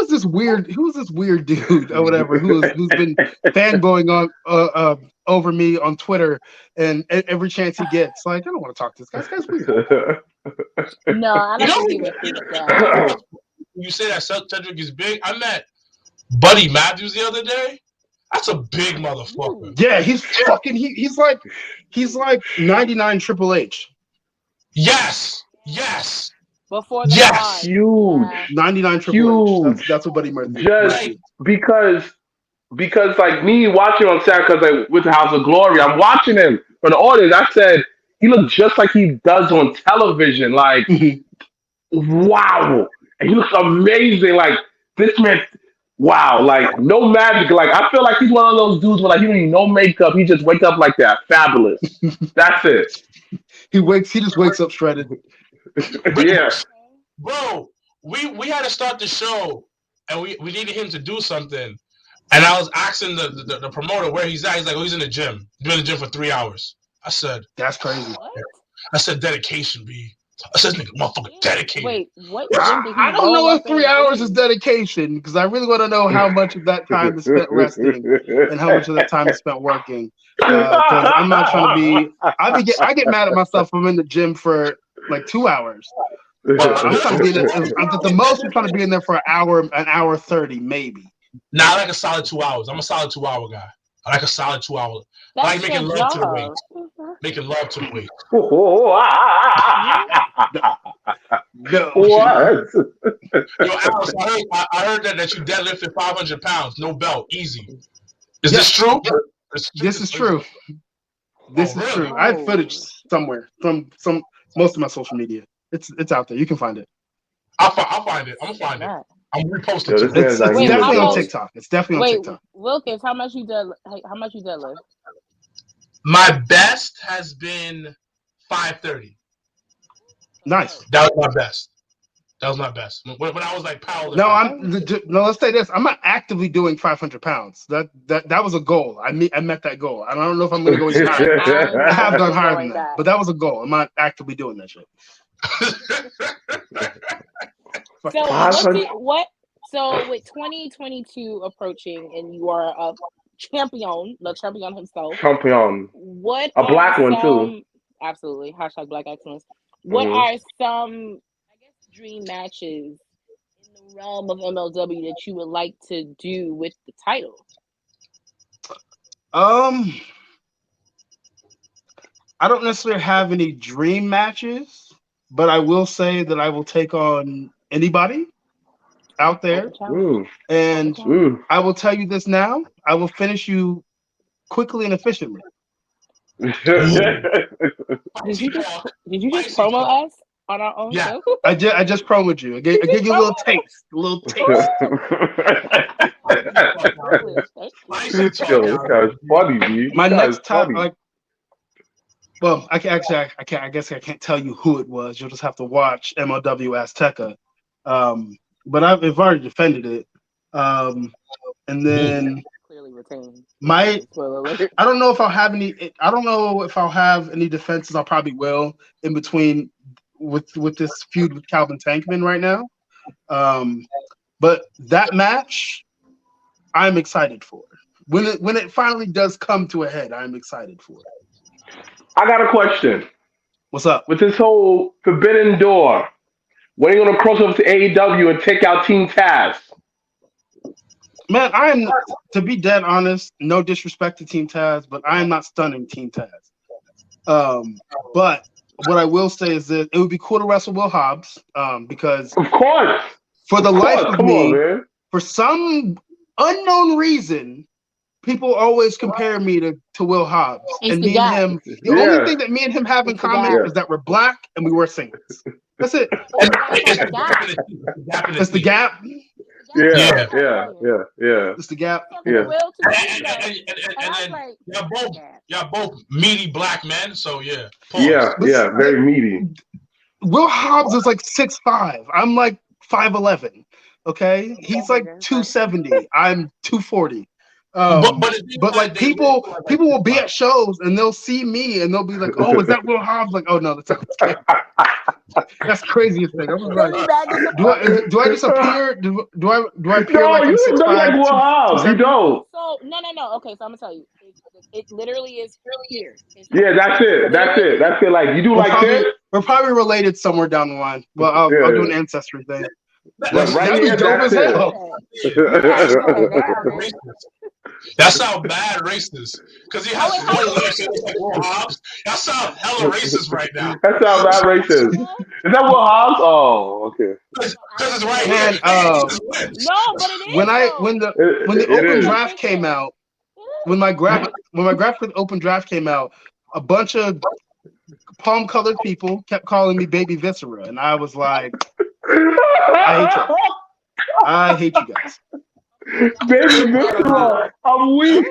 this weird dude or whatever who's been fanboying on over me on Twitter and every chance he gets. Like, I don't want to talk to this guy. This guy's weird. No, I don't think he would think that. You say that Cedric is big. I met Buddy Matthews the other day. That's a big motherfucker. Yeah, he's fucking. He's like 99 Triple H. Yes. Before the huge. 99 Triple H. That's what Buddy Murphy. Just because like me watching on Saturday, because like with the House of Glory, I'm watching him from the audience. I said he looked just like he does on television. Like, wow, and he looks amazing. Like this man, wow, like no magic. Like I feel like he's one of those dudes where like he don't need no makeup. He just wake up like that, fabulous. That's it. He just wakes up shredded. Yeah, bro. We had to start the show, and we needed him to do something. And I was asking the promoter where he's at. He's like, "Oh, he's in the gym. He's been in the gym for 3 hours." I said, "That's crazy." I said, "Dedication, B." I said, "Nigga, motherfucker, dedicated." Wait, what? I don't know if 3 hours is dedication because I really want to know how much of that time is spent resting and how much of that time is spent working. Because I'm not trying to be. I get mad at myself if I'm in the gym for like 2 hours. I'm trying to be in there, at the most. I'm trying to be in there for an hour 30, maybe. Nah, I like a solid 2 hours. I'm a solid 2 hour guy. I like a solid 2 hours. I like making love to the weights. Making love to the weights. What? Yo, Alex, I heard that you deadlifted 500 pounds, no belt, easy. Is this true? This is true. This is true. I have footage somewhere from most of my social media. It's out there. You can find it. I'll find it. I'm gonna find it. I'm reposting it. It's definitely on TikTok. It's definitely on TikTok. Wilkins, how much you deadlift? My best has been 530. Nice. That was my best. When I was like powerlifting. No. Let's say this. I'm not actively doing 500 pounds. That was a goal. I met that goal. I don't know if I'm going to go as high. I have done higher than that, but that was a goal. I'm not actively doing that shit. So with 2022 approaching, and you are a champion, the champion himself. What a black one too? Absolutely. #Black Excellence. What are some, I guess, dream matches in the realm of MLW that you would like to do with the title? I don't necessarily have any dream matches, but I will say that I will take on anybody out there. And I will tell you this now. I will finish you quickly and efficiently. Did you just promo us on our own show? I just promoed you. I gave you a little taste. Yo, this guy's funny, dude. My next time, well, I guess I can't tell you who it was. You'll just have to watch MLW Azteca. But I've already defended it. And then clearly retained. I don't know if I'll have any. I don't know if I'll have any defenses. I probably will in between with this feud with Calvin Tankman right now. But that match, I'm excited for. When it finally does come to a head, I'm excited for it. I got a question. What's up? With this whole Forbidden Door, when are you going to cross over to AEW and take out Team Taz? Man, I am, to be dead honest, no disrespect to Team Taz, but I am not stunning Team Taz. But what I will say is that it would be cool to wrestle Will Hobbs, because Of course. for the life of Come me, on, man. for some unknown reason, people always compare me to Will Hobbs. It's And the me and gap. him, the only thing that me and him have in It's the common gap. is that we're black and we wear singlets. That's it. It's the gap. That's the gap. Yeah. It's the gap. Yeah. Will to And then y'all both meaty black men, so yeah. Pause. Yeah, very meaty. Will Hobbs is like 6'5". I'm like 5'11". Okay, he's like 270. I'm 240. But like people will be at shows and they'll see me and they'll be like, "Oh, is that Will Hobbs?" Like, "Oh no, that's not Kane." That's the craziest thing. I was like, do I just appear? Do I appear No, like I'm you 6'5", look like Will Hobbs. You don't. So no. Okay, so I'm gonna tell you, it literally is here. Yeah, that's it. Like you do like this. We're probably related somewhere down the line. Well, I'll do an ancestry thing. That'd be dope as hell. That sounds bad racist. Because he has one leg like Will Hobbs. That sounds hella racist right now. That sounds bad racist. Is that Will Hobbs? Oh, okay. Because it's right Man, here. No, but it is. When the open draft came out, when my graphic for the open draft came out, a bunch of palm-colored people kept calling me Baby Viscera, and I was like, I hate you guys. Baby Viscera, I'm weak.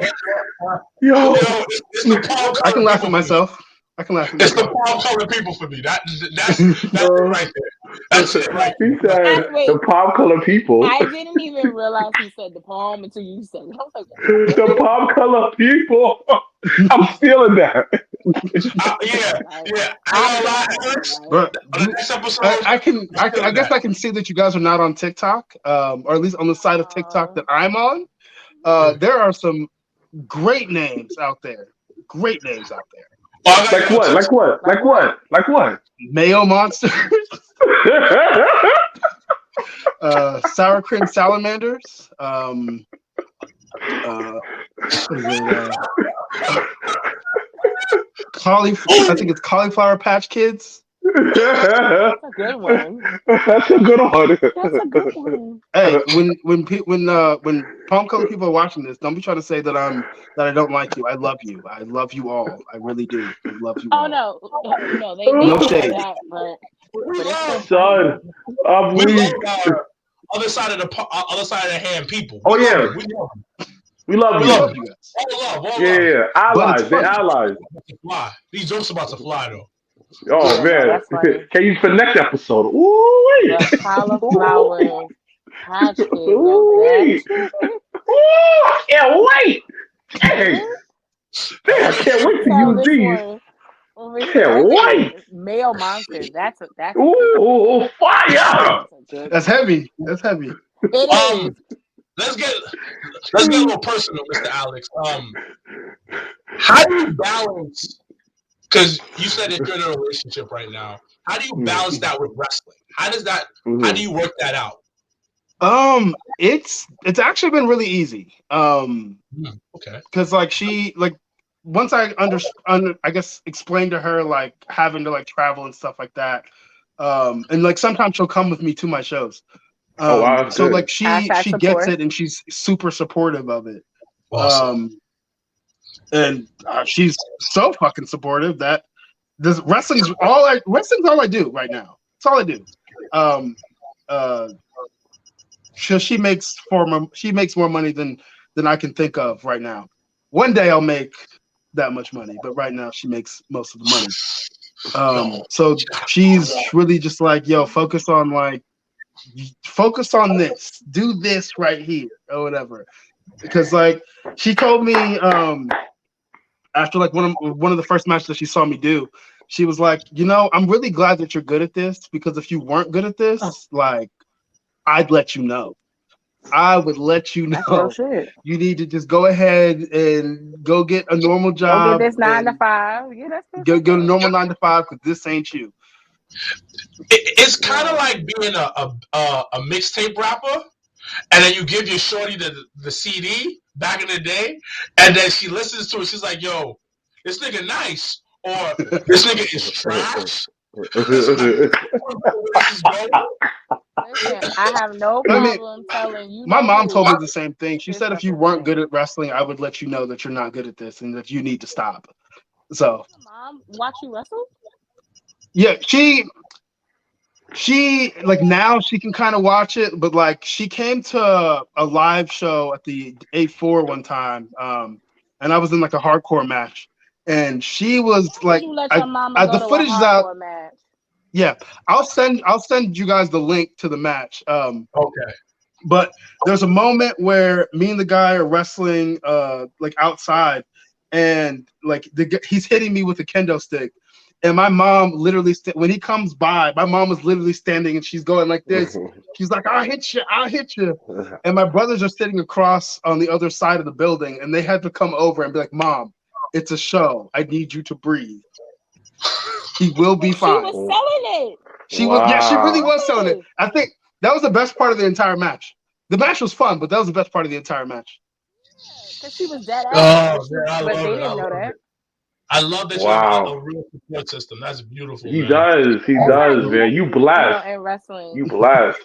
Yo, it's the palm I can laugh at myself. It's the palm-colored people for me. That's right there. That's it right there. He said the palm-colored people. I didn't even realize he said the palm until you said it. I was like, the palm-colored people. I'm stealing that. Yeah. I guess I can see that you guys are not on TikTok, or at least on the side of TikTok that I'm on. There are some great names out there. Like what? Mayo Monsters. Sour cream salamanders. I think it's cauliflower patch kids. that's a good one. That's a good one. Hey, when palm colored people are watching this, don't be trying to say that I don't like you. I love you. I love you all. I really do. I love you all. No, they no shade. That, but Son, I'm we weak. love other side of the hand people. We love you. guys. All love. Yeah. Allies. They're allies. These jokes about to fly though. Oh man, can you for next episode? Ooh, cauliflower patch kids. Ooh, I can't wait. Dang, I can't wait to use these. Can't wait. Male monsters. That's ooh, fire. That's heavy. It is. Let's get a little personal, Mr. Alex. How do you balance? Because you said that you're in a relationship right now. How do you balance that with wrestling? How do you work that out? It's actually been really easy. Okay. Because once I I guess explained to her like having to like travel and stuff like that. And like sometimes she'll come with me to my shows. Wow, so like she support. gets it and she's super supportive of it. Awesome. And she's so fucking supportive that this wrestling's all I do right now. It's all I do. She makes more money than I can think of right now. One day I'll make that much money, but right now she makes most of the money. So she's really just like, yo, focus on this, do this right here or whatever. Because like she told me after like one of the first matches that she saw me do, she was like, I'm really glad that you're good at this, because if you weren't good at this, like I'd let you know. I would let you know. Oh, shit. You need to just go ahead and go get a normal job. Go get this 9 to 5. Yeah, that's go a normal 9 to 5, because this ain't you. It's kind of like being a mixtape rapper, and then you give your shorty the CD back in the day, and then she listens to it. She's like, "Yo, this nigga nice," or "This nigga is trash." This is going. Listen, I have no problem telling you. My mom told me who. the same thing. She This said if you weren't good at wrestling, I would let you know that you're not good at this and that you need to stop. So, your mom watch you wrestle? yeah, she like now she can kind of watch it, but like she came to a live show at the A4 one time, and I was in like a hardcore match, and she was like, you let your mama go the to footage a is out. hardcore match? Yeah, I'll send you guys the link to the match. Okay. But there's a moment where me and the guy are wrestling, like outside, and like he's hitting me with a kendo stick, and my mom literally when he comes by, my mom was literally standing and she's going like this. She's like, "I'll hit you, I'll hit you," and my brothers are sitting across on the other side of the building, and they had to come over and be like, "Mom, it's a show. I need you to breathe. He will be fine." She was selling it. She was, yeah, she really was selling it. I think that was the best part of the entire match. The match was fun, but that was the best part of the entire match. Because she was dead ass. But they didn't know that. I love that you have a real support system. That's beautiful. He does, man. You blessed. In wrestling. You blessed.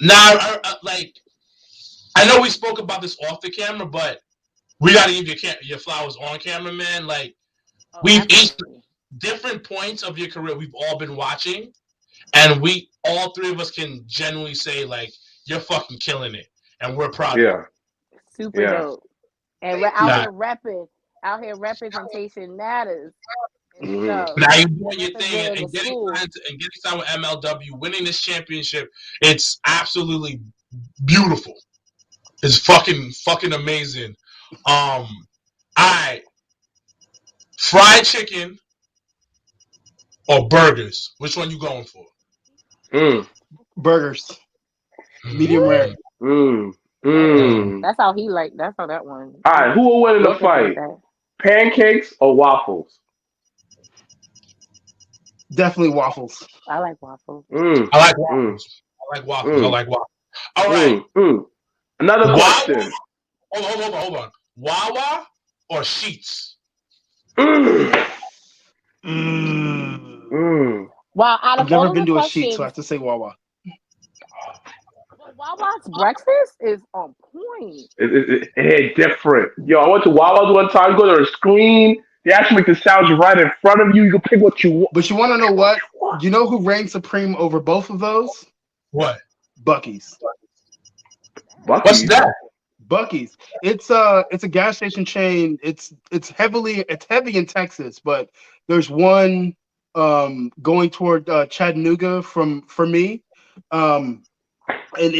Now, like, I know we spoke about this off the camera, but we got to give your flowers on camera, man. Like, we've each different points of your career we've all been watching, and all three of us can genuinely say, like, you're fucking killing it, and we're proud of you. Super dope. And we're out here repping. Out here, representation matters. Now you're doing your thing and getting signed with MLW, winning this championship. It's absolutely beautiful. It's fucking amazing. All right, fried chicken or burgers? Which one you going for? Burgers, medium rare. That's how he like. That's how that one. All right, who will win in the fight? Pancakes or waffles? Definitely waffles. I like waffles. I like waffles. I like waffles. All right. Another question. Hold on. Wawa or Sheets? Wow, I've never been to a Sheets, so I have to say Wawa. Wawa's breakfast is on point. It's different. Yo, I went to Wawa's one time. You go to the screen. They actually make the sounds right in front of you. You can pick what you want. But you want to know what? You know who reigns supreme over both of those? What? Buc-ee's. What's that? Buc-ee's. It's a gas station chain. It's heavy in Texas, but there's one going toward Chattanooga for me. And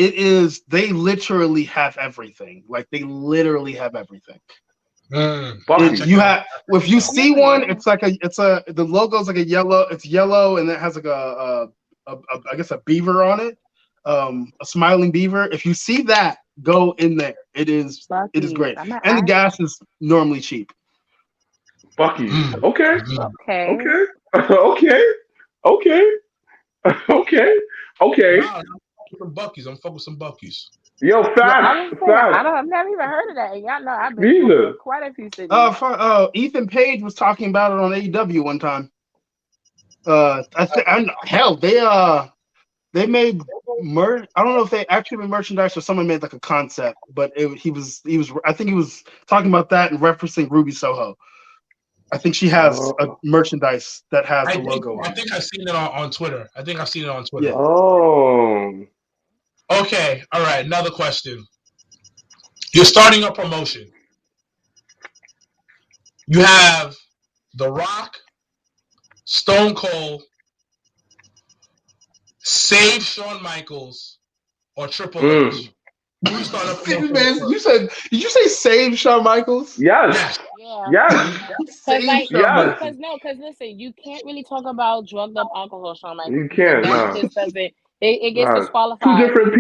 they literally have everything. Like they literally have everything. If you see one, the logo's like it's yellow and it has like I guess a beaver on it, a smiling beaver. If you see that, go in there. It is great, and the gas is normally cheap. Buc-ee's. Okay. Some Buc-ee's. I'm fucking with some Buc-ee's. Yo, facts. I've never even heard of that. And y'all know I've been to quite a few cities. Ethan Page was talking about it on AEW one time. They made merch. I don't know if they actually made merchandise or someone made like a concept, but I think he was talking about that and referencing Ruby Soho. I think she has a merchandise that has the logo on it. I think I've seen it on Twitter. Yeah. Oh. Okay. All right. Another question. You're starting a promotion. You have The Rock, Stone Cold, save Shawn Michaels, or Triple H. Man, did you say save Shawn Michaels? Yes. Because listen, you can't really talk about drugged up alcohol, Shawn Michaels. You can't. It gets disqualified. Two different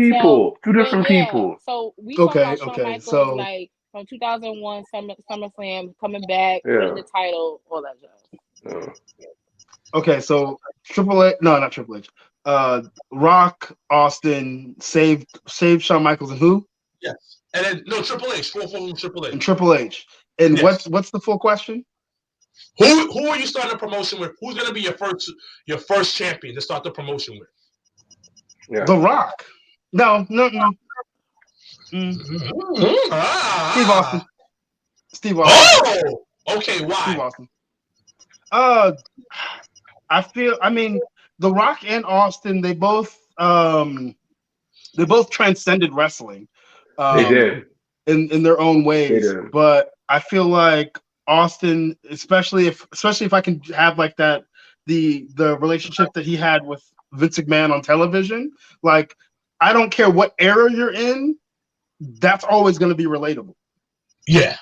people. So we talk about Shawn Michaels like from 2001 SummerSlam coming back, winning the title, all that jazz. Okay, so Triple H, no, not Triple H. Rock, Austin saved Shawn Michaels and who? Yes. And then no Triple H, 4 Triple H. And Triple H. And Yes. what's the full question? Who are you starting a promotion with? Who's gonna be your first champion to start the promotion with? Yeah. The Rock. No. Steve Austin. Oh, okay. Why? Steve Austin. I mean, The Rock and Austin, they both transcended wrestling. They did. In their own ways. But I feel like Austin, especially if I can have like that the relationship that he had with Vince McMahon on television, like I don't care what era you're in, that's always going to be relatable. Yeah.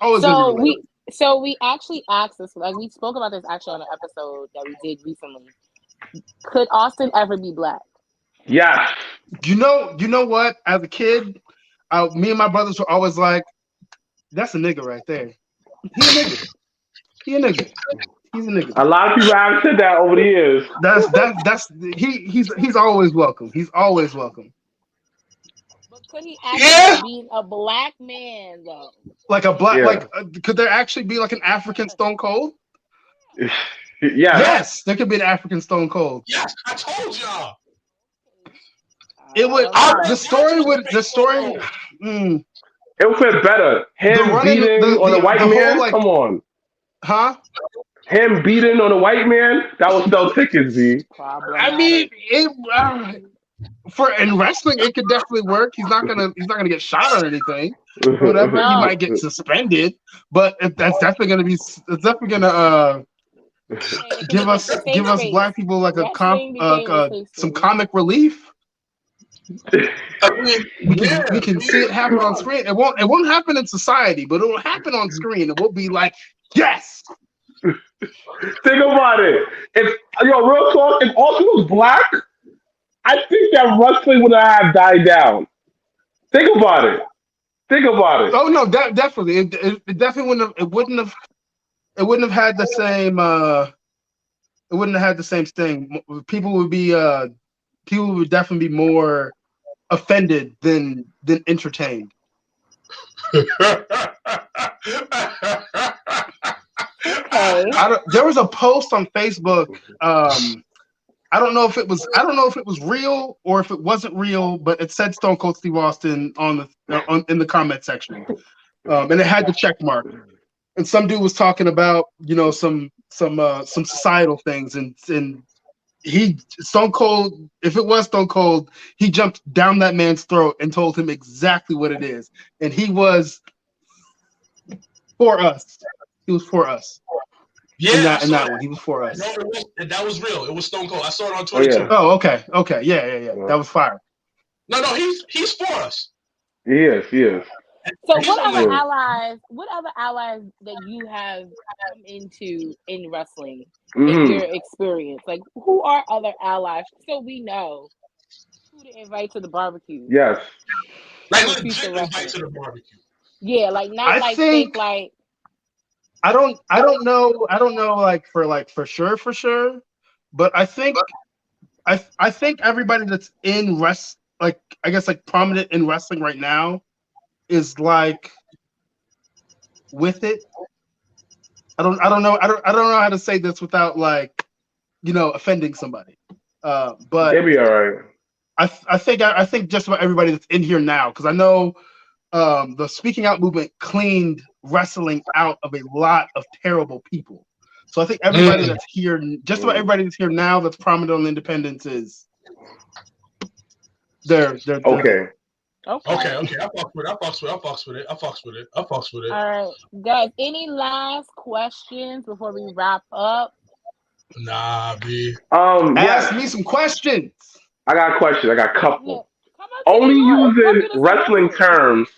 Always So we actually asked this, like we spoke about this actually on an episode that we did recently. Could Austin ever be black? Yeah. You know what? As a kid, me and my brothers were always like, "That's a nigga right there. He a nigga. He's a nigga." A lot of people have said that over the years. He's always welcome. He's always welcome. But could he actually be a black man though? Like a black, could there actually be like an African Stone Cold? Yeah. Yes, there could be an African Stone Cold. Yes, I told y'all. It would. The story. It would fit better. Him beating on a white man. Whole, come on. Huh? Him beating on a white man. That would sell tickets, Z. I mean, in wrestling, it could definitely work. He's not gonna get shot or anything. Whatever, he might get suspended, but that's definitely gonna be. It's definitely gonna give us black people like some comic relief. We can see it happen on screen. It won't happen in society, but it will happen on screen. It will be like, yes. Think about it. Real talk, if Austin was black, I think that wrestling would have died down. Think about it. Oh no, definitely. It definitely wouldn't have. It wouldn't have had the same. It wouldn't have had the same thing. People would definitely be more offended than entertained. Okay. There was a post on Facebook. I don't know if it was real or if it wasn't real, but it said Stone Cold Steve Austin in the comment section, and it had the check mark. And some dude was talking about some societal things, and Stone Cold, if it was Stone Cold, he jumped down that man's throat and told him exactly what it is, and he was for us. He was for us. Yeah, in that one, he was for us. No, that was real. It was Stone Cold. I saw it on Twitter. Oh, yeah. Oh, okay, yeah. That was fire. No, he's for us. He is. So what other allies that you have come into in wrestling in your experience? Like, who are other allies so we know who to invite to the barbecue? Yes. Like legit invite to the barbecue. Yeah, like not think like. I don't know like for sure, but I think everybody that's in prominent in wrestling right now is like with it. I don't know how to say this without offending somebody. But they'll be all right. I think just about everybody that's in here now, because I know the speaking out movement cleaned wrestling out of a lot of terrible people. So I think everybody that's here, just about everybody that's here now that's prominent on Independence is they're okay. Okay. I fucks with it. All right, guys. Any last questions before we wrap up? Nah, B. Ask me some questions. I got a question. I got a couple. Only using wrestling terms.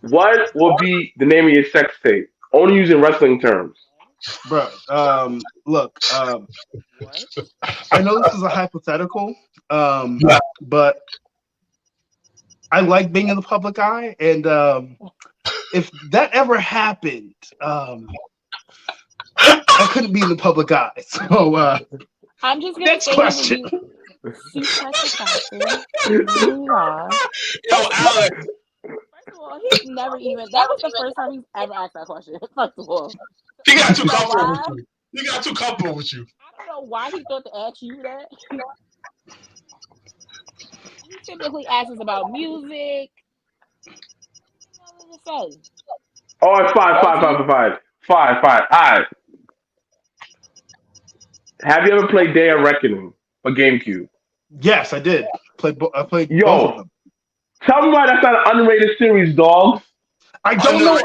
What will be the name of your sex tape? Only using wrestling terms. Bro, look, I know this is a hypothetical, but I like being in the public eye, and if that ever happened, I couldn't be in the public eye. So I'm just gonna Next say question. Move on. Yo, Alex. First of all, he's never even. That was the first time he's ever asked that question. First of all, He got too You know comfortable why? with you. He got too comfortable with you. I don't know why he thought to ask you that. He typically asks us about music. What to say? Oh, it's five. All right. Have you ever played Day of Reckoning for GameCube? Yes, I did. I played both of Yo, them. tell me why that's not an underrated series, dog. I don't know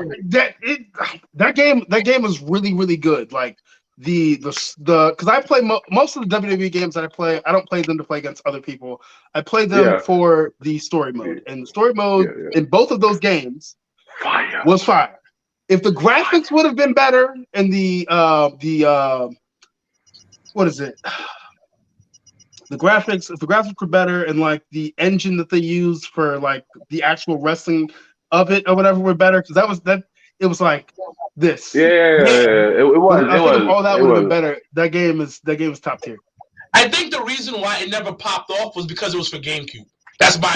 that game was really, really good. Like the because I play most of the WWE games that I play. I don't play them to play against other people. I play them for the story mode, and the story mode in both of those games was fire. If the graphics would have been better and the what is it? The graphics, if the graphics were better and like the engine that they used for like the actual wrestling of it or whatever were better, because it was like this. Yeah. It was. I think if all that would have been better, that game is top tier. I think the reason why it never popped off was because it was for GameCube. That's my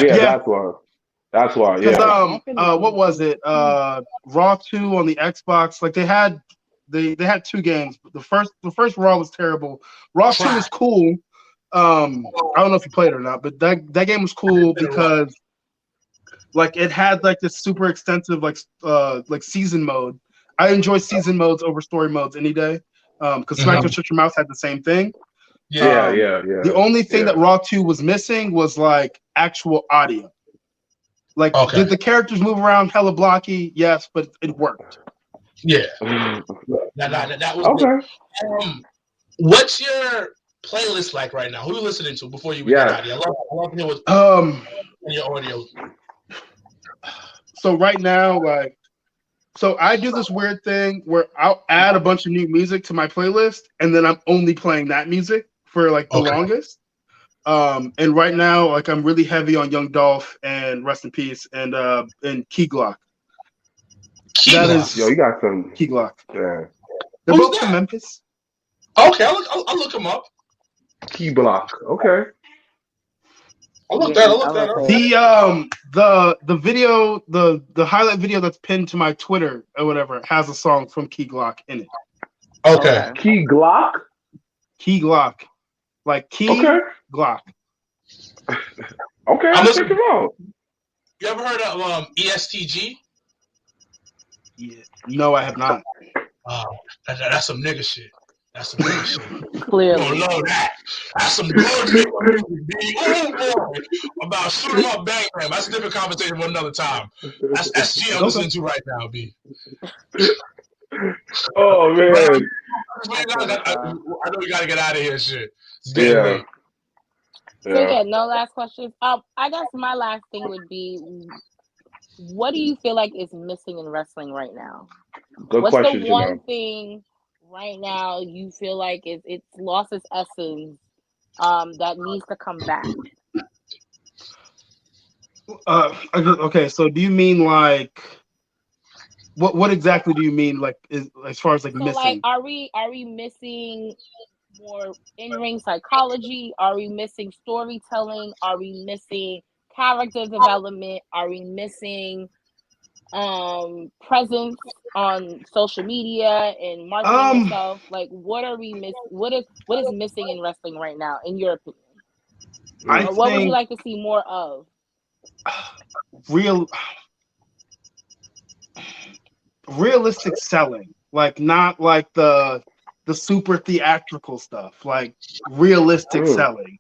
That's why. Because what was it? Raw 2 on the Xbox. Like they had 2 games. The first Raw was terrible. Raw 2 was cool. I don't know if you played it or not, but that game was cool because like it had like this super extensive like season mode. I enjoy season modes over story modes any day. Because Smack Don't Shut Your Mouth had the same thing. Yeah. The only thing that Raw 2 was missing was like actual audio. Like, did the characters move around hella blocky? Yes, but it worked. Yeah. That was okay. What's your playlist like right now? Who are you listening to before you get out of here? I love to hear what's your audio. So right now, like, so I do this weird thing where I'll add a bunch of new music to my playlist, and then I'm only playing that music for like the longest. And right now, like I'm really heavy on Young Dolph and Rest in Peace and Key Glock. Yo, you got some Key Glock. Yeah. They're both from Memphis. Okay, I'll look them up. Key Block. Okay. I'll look that up. The video, the highlight video that's pinned to my Twitter or whatever has a song from Key Glock in it. Okay. Key Glock? Key Glock. Like Key Glock. Okay, I'll check it out. You ever heard of ESTG? Yeah. No, I have not. That's some nigga shit. That's some nigga shit. Clearly. You don't know that. That's some good nigga music, B. Oh, boy. About shoot 'em up, bang him. That's a different conversation for another time. That's SG I'm listening to right now, B. Oh, man. I know we got to get out of here, shit. It's getting late. So, no last questions. I guess my last thing would be, what do you feel like is missing in wrestling right now? What's the one thing right now you feel like it's lost its essence that needs to come back? Okay, so do you mean like what exactly do you mean like as far as like missing? Like, are we missing more in-ring psychology? Are we missing storytelling? Are we missing character development? Are we missing presence on social media and marketing yourself? Like, what are we miss? What is missing in wrestling right now, in your opinion? What would you like to see more of? Realistic selling, like not like the super theatrical stuff, like realistic selling.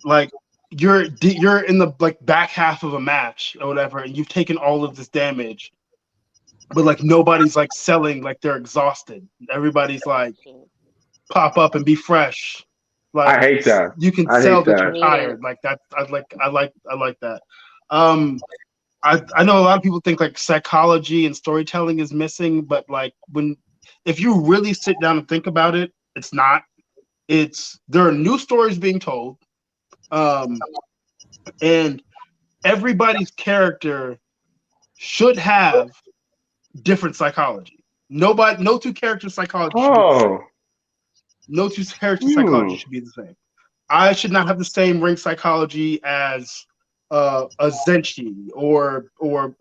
Like you're in the like back half of a match or whatever, and you've taken all of this damage, but like nobody's like selling like they're exhausted. Everybody's like pop up and be fresh. Like I hate that. You can sell that you're tired. Like that. I like that. I know a lot of people think like psychology and storytelling is missing, but like if you really sit down and think about it, it's not. There are new stories being told, and everybody's character should have different psychology. No two characters' psychology should be the same. No two character psychology should be the same. I should not have the same ring psychology as a Zenshi or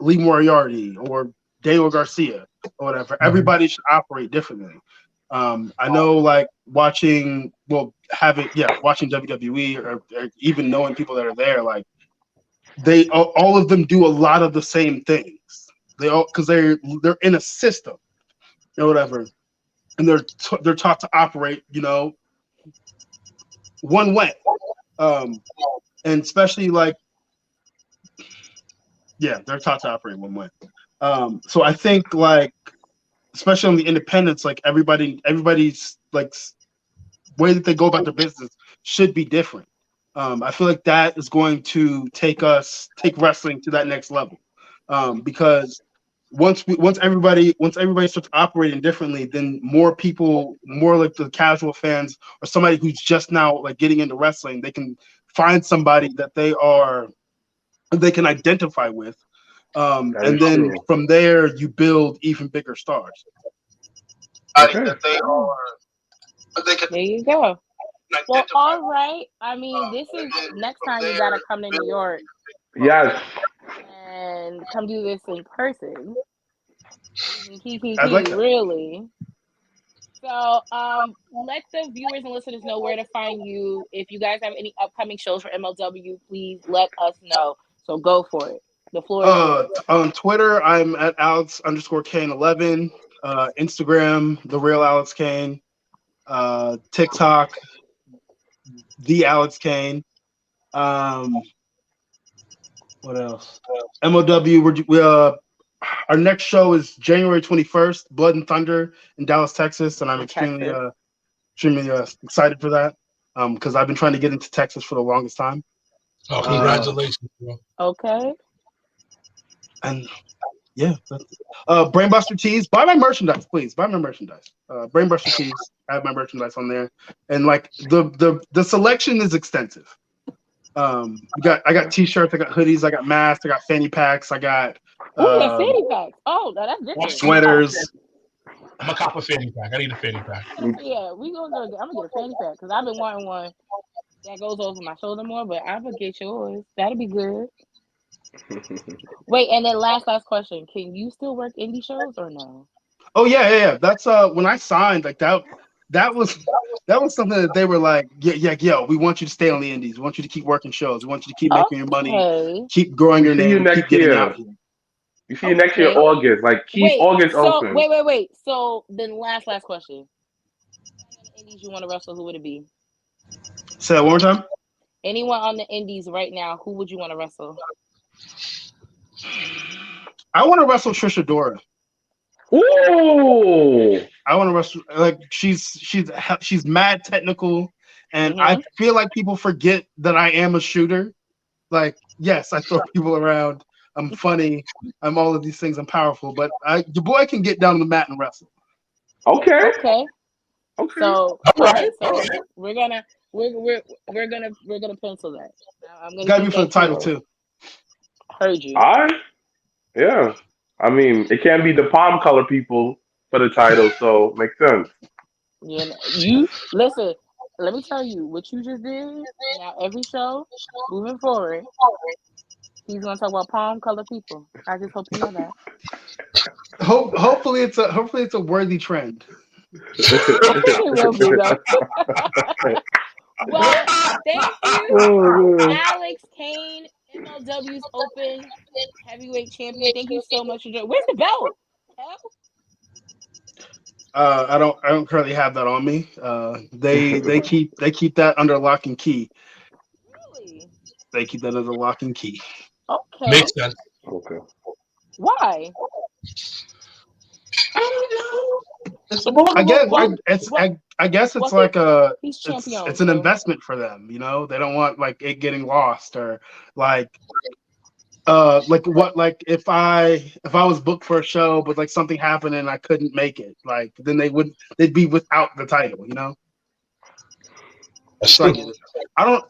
Lee Moriarty or Daniel Garcia or whatever. Everybody should operate differently. I know, like watching WWE or even knowing people that are there, like they all of them do a lot of the same things. They all because they're in a system or whatever, and they're taught to operate, one way. And especially like, they're taught to operate one way. So I think like, especially on the independents, like everybody's like way that they go about their business should be different. I feel like that is going to take wrestling to that next level. Because once everybody starts operating differently, then more people, more like the casual fans or somebody who's just now like getting into wrestling, they can find somebody that they can identify with. And then from there you build even bigger stars. Okay. There you go. Well, all right. I mean, this is next time you gotta come to New York. Yes. And come do this in person. Like really. So, let the viewers and listeners know where to find you. If you guys have any upcoming shows for MLW, please let us know. So go for it. The floor is yours. On Twitter, I'm at Alex_Kane11. Instagram, The Real Alex Kane. TikTok, The Alex Kane. What else? MLW. Our next show is January 21st, Blood and Thunder in Dallas, Texas, and I'm extremely excited for that. Because I've been trying to get into Texas for the longest time. Oh, congratulations, bro. Okay. And Brainbuster Tees. Buy my merchandise, please. Buy my merchandise. Brainbuster Tees. I have my merchandise on there, and like the selection is extensive. I got T-shirts, I got hoodies, I got masks, I got fanny packs, I got fanny packs. Oh, that's different. Sweaters. I'm a cop a fanny pack. I need a fanny pack. Yeah, I'm gonna get a fanny pack because I've been wanting one that goes over my shoulder more, but I'm gonna get yours. That'll be good. Wait, and then last question. Can you still work indie shows or no? Oh yeah. That's when I signed, like that was something that they were like, yo, we want you to stay on the indies. We want you to keep working shows. We want you to keep making your money, keep growing your name, keep getting out here. You see you next year, August. Like keep August open. Wait. So then last question. On the indies you want to wrestle, who would it be? Say that one more time. Anyone on the indies right now, who would you want to wrestle? I want to wrestle Trisha Dora. Ooh! I want to wrestle, like she's mad technical, and I feel like people forget that I am a shooter. Like, yes, I throw people around. I'm funny. I'm all of these things. I'm powerful, but your boy can get down on the mat and wrestle. Okay. So we're gonna pencil that. I'm gonna gotta be for the title too. Heard you. All right. Yeah. I mean, it can't be the palm color people for the title, so makes sense. Yeah, you listen. Let me tell you what you just did. Now every show moving forward, he's gonna talk about palm color people. I just hope you know that. Hopefully it's a worthy trend. It will be though. Well, thank you, Alex Kane, MLW's Open Heavyweight Champion. Thank you so much for joining. Where's the belt? I don't currently have that on me. They keep that under lock and key. Really? They keep that under lock and key. Okay. Makes sense. Okay. Why? I don't know. I guess it's like it's an so. investment for them. You know, they don't want like it getting lost or like if I was booked for a show but like something happened and I couldn't make it, like then they'd be without the title, you know. So I don't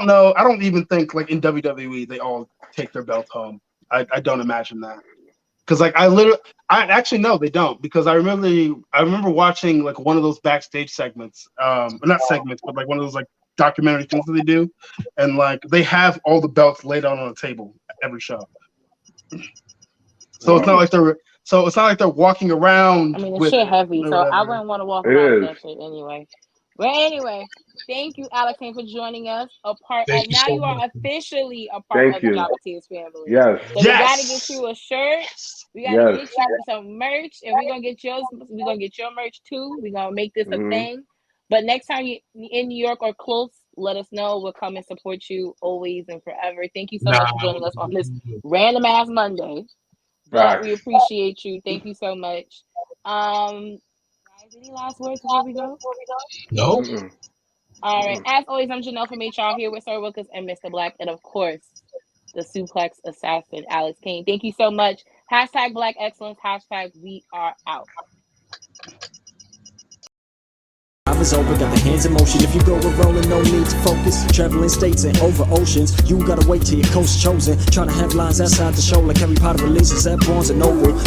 know. I don't even think like in WWE they all take their belt home. I don't imagine that. Because like I actually no, they don't. Because I remember watching like one of those backstage segments, not segments, but like one of those like documentary things that they do, and like they have all the belts laid out on a table every show. So it's not like they're walking around. I mean, it's shit heavy, so I wouldn't want to walk around with that shit anyway. But anyway, thank you, Alex, for joining us. You are officially a part of the Jobbertears family. Yes. So we gotta get you a shirt. We gotta get you some merch, and we're gonna get yours. We're gonna get your merch too. We're gonna make this a thing. But next time you're in New York or close, let us know. We'll come and support you always and forever. Thank you so much for joining us on this random ass Monday. But we appreciate you. Thank you so much. Guys, any last words before we go? No. All right. As always, I'm Janelle from HR here with Sir Wilkins and Mrblacc, and of course, the suplex assassin, Alex Kane. Thank you so much. # Black Excellence. # we are out. Time is over, got the hands in motion. If you go with rolling, no need to focus. Traveling states and over oceans, you gotta wait till your coast chosen. Trying to have lines outside the show like Harry Potter releases at Barnes & Noble.